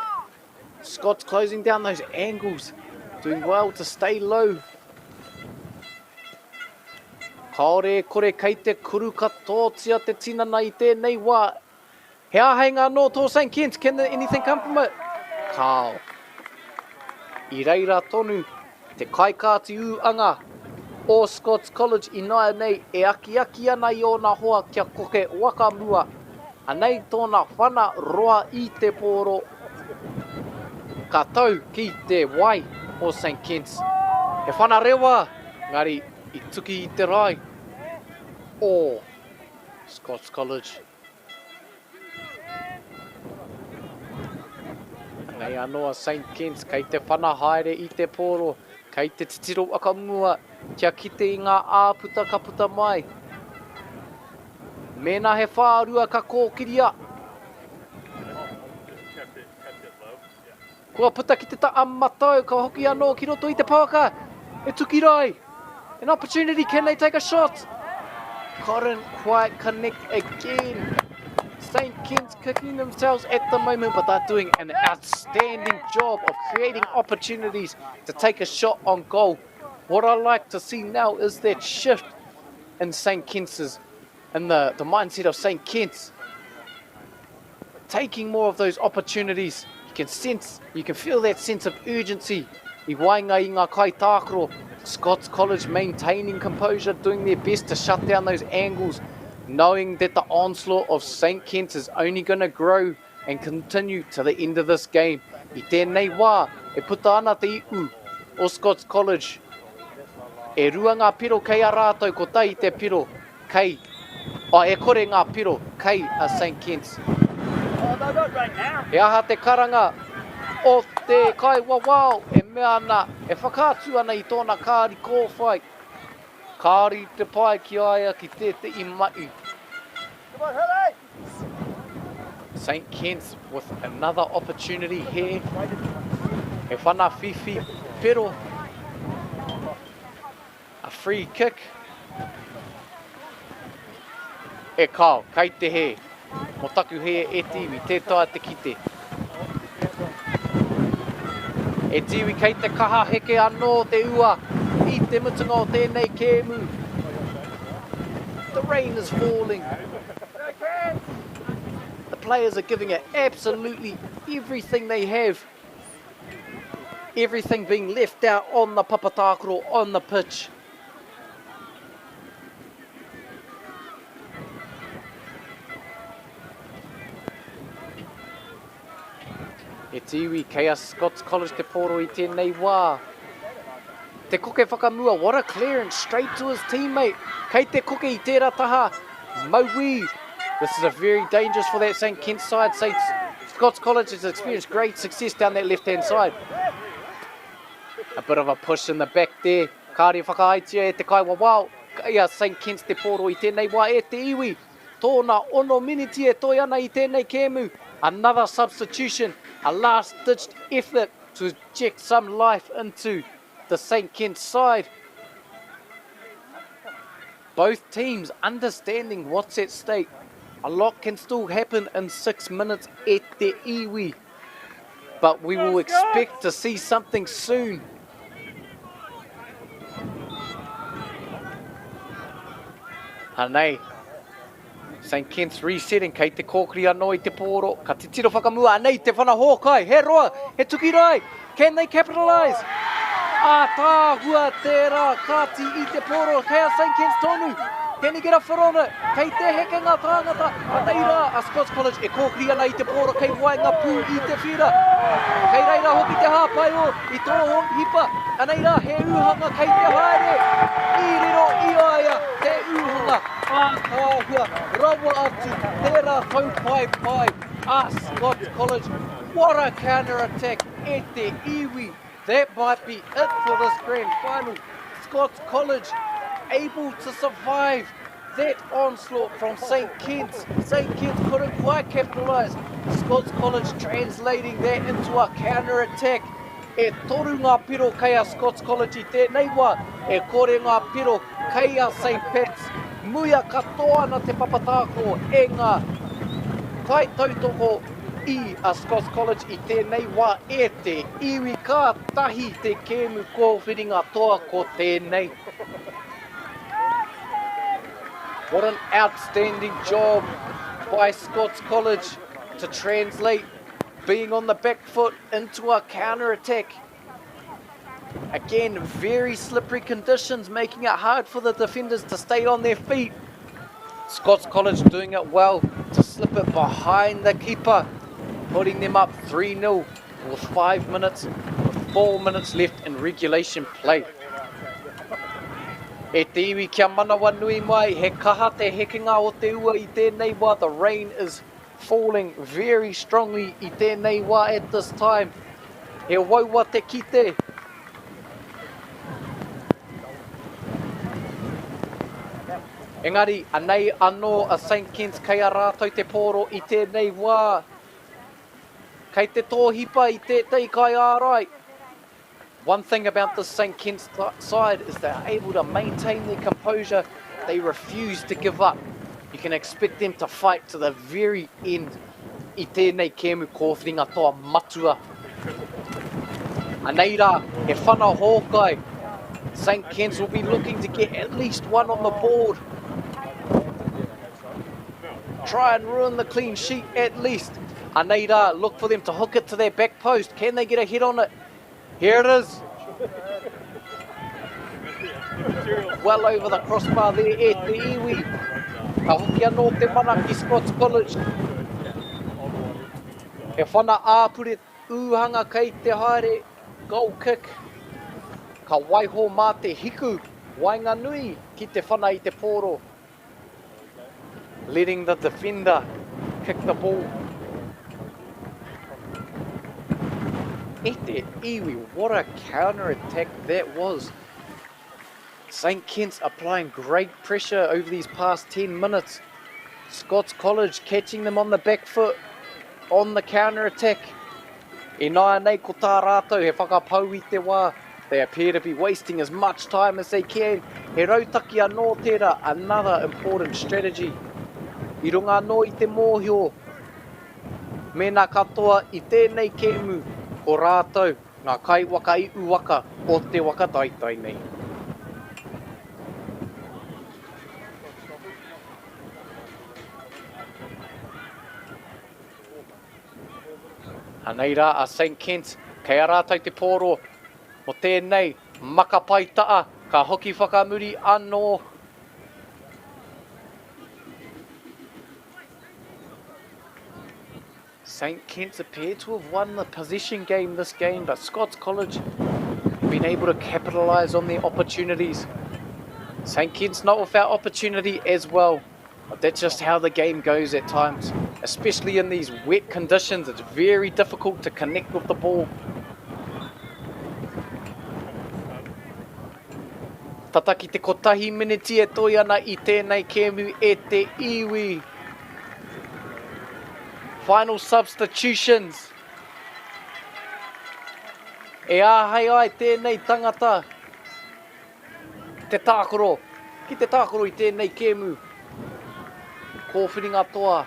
S2: Scots closing down those angles, doing well to stay low. Kaore kore kei te kuru katotia te tinana I tēnei wā. Hea heinga anō tō St. Kit's, can anything come from it? Kao. I reira tonu. Te kaikāti uanga o Scots College I naia nei e aki ana I ona hoa kia koke wakamua. Anei tōna whana roa I te pōro. Ka tau ki te wai o St. Kit's. He whana rewa, ngari I tuki I te rai o Scots College. Nei anoa St. Kit's kei te whana haere I te pōro. Kei te titiro akamua, kia kite I ngā āputa ka puta mai. Mēnā he whārua ka kōkiria. Kua puta ki te ta matau, ka hoki anō ki roto I te pāka. E tuki rai. An opportunity, can they take a shot? Couldn't quite connect again. St. Kit's kicking themselves at the moment, but they're doing an outstanding job of creating opportunities to take a shot on goal. What I like to see now is that shift in St. Kit's and the mindset of St. Kit's. Taking more of those opportunities. You can feel that sense of urgency. I wainga I ngā kai tākaro. Scots College maintaining composure, doing their best to shut down those angles, knowing that the onslaught of St. Kit's is only going to grow and continue to the end of this game. I tēnei wā, e puta ana te iu o Scots College. E rua ngā piro kei a rātou ko tai te piro kei. E kore ngā piro kei a St. Kit's. E aha te karanga o te kai wawao e mea ana. E whakātu ana I tōna kāri kōwhai. Kāri te pai ki aia ki te I mai. St. Kit's with another opportunity here. E whana whiwhi pero. A free kick. E kao, kei te he. Mo taku he e tiwi, te tae te kite. E tiwi kei te kaha heke anō te ua. I te mutunga o tēnei kēmu. The rain is falling. The players are giving it absolutely everything they have. Everything being left out on the papatākoro, on the pitch. E te iwi kei a Scots College te poro I tēnei wā. Te koke whakamua, what a clearance, straight to his teammate. Kei te koke I tērā taha, MΑORI. This is a very dangerous for that St. Kitts side. Scots College has experienced great success down that left-hand side. A bit of a push in the back there. Kāre whakahaitia e te kaiwa wao. Ia St. Kitts te poro I tēnei wā e te iwi. Tōna ono miniti e toi ana I tēnei kēmu. Another substitution, a last-ditched effort to inject some life into the St. Kitts side. Both teams understanding what's at stake. A lot can still happen in 6 minutes e te iwi. But we will expect to see something soon. Hanei. St. Kitts resetting, kei te kōkiri anō I te pōro. Ka te tiro whakamua, anei te whana hōkai, he roa, he tuki rai. Can they capitalise? Tāhua tērā, kāti I te pōro, kei a St. Kitts tonu. Can he get a foot on it? Kei te hekenga tāngata. Anei rā, a Scots College e kōkiri ana I te pōro, kei wainga pū I te whira. Kei reira hoki te hāpai o, I tō hipa. Anei rā, he uhanga kei te haere. I riro I aia, te uhanga. Tāhua, rawa atu, tērā tau pai. Scots College, what a counter-attack e te iwi. That might be it for this grand final. Scots College able to survive that onslaught from St. Kitts. St. Kitts couldn't quite capitalise. Scots College translating that into a counter-attack. E toru ngā piro kei a Scots College I tēnei wā. E kore ngā piro kei a St. Pat's. Muia katoa ana te papatāko e ngā kai tautoko I a Scots College I tēnei wā e te iwi ka tahi te kēmu kōwhiringa toa ko tēnei. What an outstanding job by Scots College to translate being on the back foot into a counter-attack. Again, very slippery conditions, making it hard for the defenders to stay on their feet. Scots College doing it well to slip it behind the keeper, putting them up 3-0 with 4 minutes left in regulation play. E te iwi kia manawa nui mai, he kaha te hekenga o te ua I tēnei wā. The rain is falling very strongly I tēnei wā at this time. He waua te kite. Engari, anei anō a St. Kitts kei a rātou te pōro I tēnei wā. Kei te tōhipa I tētei kai ārai. One thing about the St. Kitts side is they're able to maintain their composure. They refuse to give up. You can expect them to fight to the very end. I tēnei kēmu kōwhiringa toa matua. Anei rā, he whana hōkai. St. Kitts will be looking to get at least one on the board. Try and ruin the clean sheet at least. Anei rā, look for them to hook it to their back post. Can they get a hit on it? Here it is. Well over the crossbar there e te iwi. Ka hoki anō te mana ki Scots College. He whana āpure uhanga kei te haere. Goal kick. Ka waiho mā te hiku. Wainga nui ki te whana I te pōro. Letting the defender kick the ball. E te iwi, what a counter-attack that was. St. Kitts applying great pressure over these past 10 minutes. Scots College catching them on the back foot, on the counter-attack. E nāia nei ko tā rātou he whakapau I te wā. They appear to be wasting as much time as they can. He rautaki anō tērā, another important strategy. I runga anō I te mōhio. Mēnā katoa I tēnei kēmu. Ko rātou, ngā kai waka I uwaka o te waka taitai nei. Anei rā a St. Kitts, kei a rātou te pōro. Mo tēnei, makapai taa, ka hoki whakamuri anō. St Kitts appear to have won the possession game this game, but Scots College been able to capitalise on their opportunities. St Kitts not without opportunity as well, but that's just how the game goes at times. Especially in these wet conditions, it's very difficult to connect with the ball. Tataki te kotahi miniti e toi ana I tēnei kēmu e te iwi. Final substitutions. E āhei ai tēnei tangata. Te tākoro. Ki te tākoro I tēnei kēmu. Kōwhiringa toa.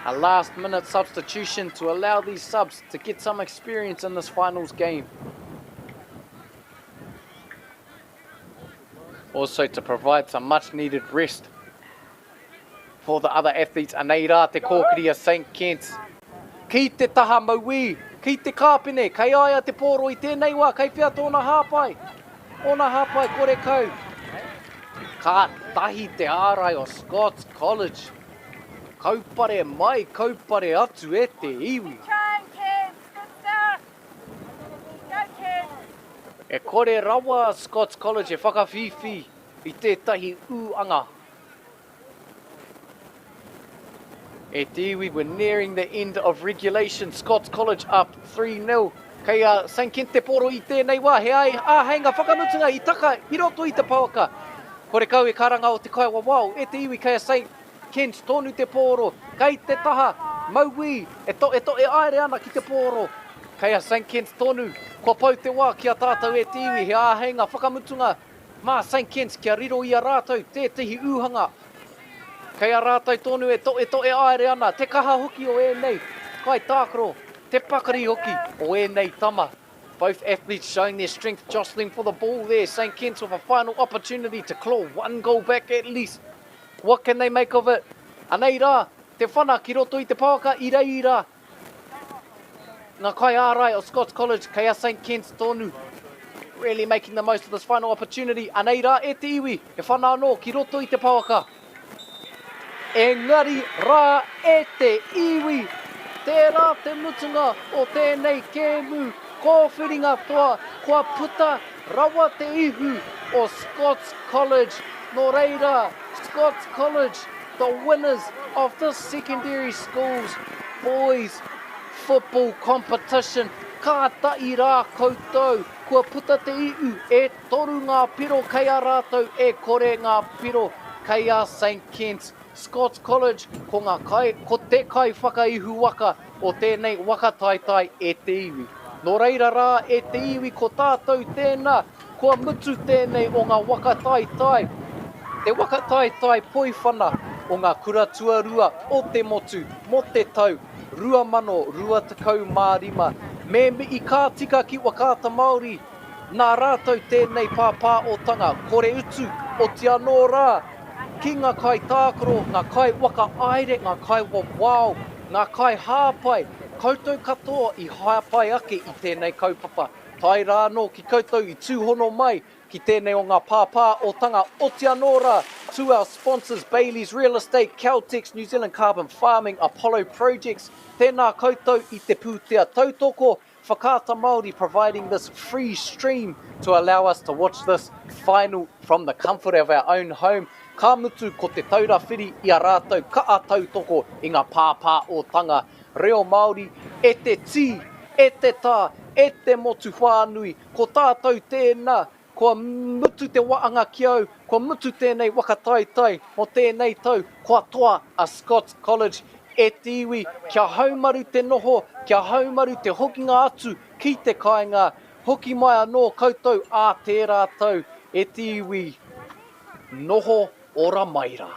S2: A last minute substitution to allow these subs to get some experience in this finals game. Also to provide some much needed rest for the other athletes. Anei rā te kōkiri a St Kitts. Ki te taha maui, ki te kāpene, kai aia te pōro I tēnei wā, kai whia tōna hāpai. Ona hāpai kore kau. Ka tahi te ārai o Scots College. Kaupare mai, kaupare atu e te iwi. E kore rawa Scots College e whakawhiwhi I tētahi ūanga. E te iwi, we're nearing the end of regulation. Scots College up 3-0. Kei St Kitts te poro I tēnei wā. He ai āhenga whakamutunga I taka I roto I te pauaka. Kore kau e karanga o te kai wawau. E te iwi kei St Kitts tonu te poro. Kei te taha maui. E to e aere ana ki te poro. Kei St Kitts tonu. Kua pau te wā kia tātou e te iwi. He āhenga whakamutunga. Mā St Kitts kia riro I a rātou. Tētahi ūhanga. Kei a rātou tonu e to e aere ana. Te kaha hoki o e nei. Kai tākaro. Te pakari hoki o e nei tama. Both athletes showing their strength, jostling for the ball there. St Kitts with a final opportunity to claw one goal back at least. What can they make of it? Anei rā, te whana ki roto I te pauaka I rei rā. Ngā kai ārai o Scots College, kei a St Kitts tonu. Really making the most of this final opportunity. Anei rā, e te iwi, e whana anō ki roto I te pauaka. Engari rā, e te iwi. Tērā te mutunga o tēnei kēmu. Kōwhiringa toa, kua puta rawa te ihu o Scots College. Nō reira, Scots College, the winners of the secondary schools boys football competition. Ka tai rā koutou, kua puta te ihu e toru ngā piro kei a rātou e kore ngā piro kei a St Kitts. Scots College, ko te kai whakaihu waka o tēnei wakataitai e te iwi. Nō reira rā e te iwi ko tātou tēnā, kua mutu tēnei o ngā wakataitai. Te wakataitai poiwhana o ngā kura tuarua o te motu, mo te tau, 2025. Me mi I kā tika ki Wakata Māori, nā rātou tēnei pāpā o tanga, kore utu o te anō rā. Ki ngā kai tākaro, ngā kai waka aere, ngā kai wawao, ngā kai hāpai, koutou katoa I hāpai ake I tēnei kaupapa. Tai rāno ki koutou I tūhono mai ki tēnei o ngā pāpā o tanga o te anō rā. To our sponsors, Bailey's Real Estate, Caltex, New Zealand Carbon Farming, Apollo Projects. Tēnā koutou I te pūtea tautoko. Whakata Māori providing this free stream to allow us to watch this final from the comfort of our own home. Ka mutu ko te taurawhiri I a rātou ka a tautoko I ngā pāpā o tanga. Reo Māori, e te tī, e te tā, e te motu whānui, ko tātou tēnā, kua mutu te waanga ki au, kua mutu tēnei wakataitai, mo tēnei tau, kua toa a Scots College, e te iwi, kia haumaru te noho, kia haumaru te hokinga atu, ki te kāinga, hoki mai anō koutou a te rātou, e te iwi, noho ora maira.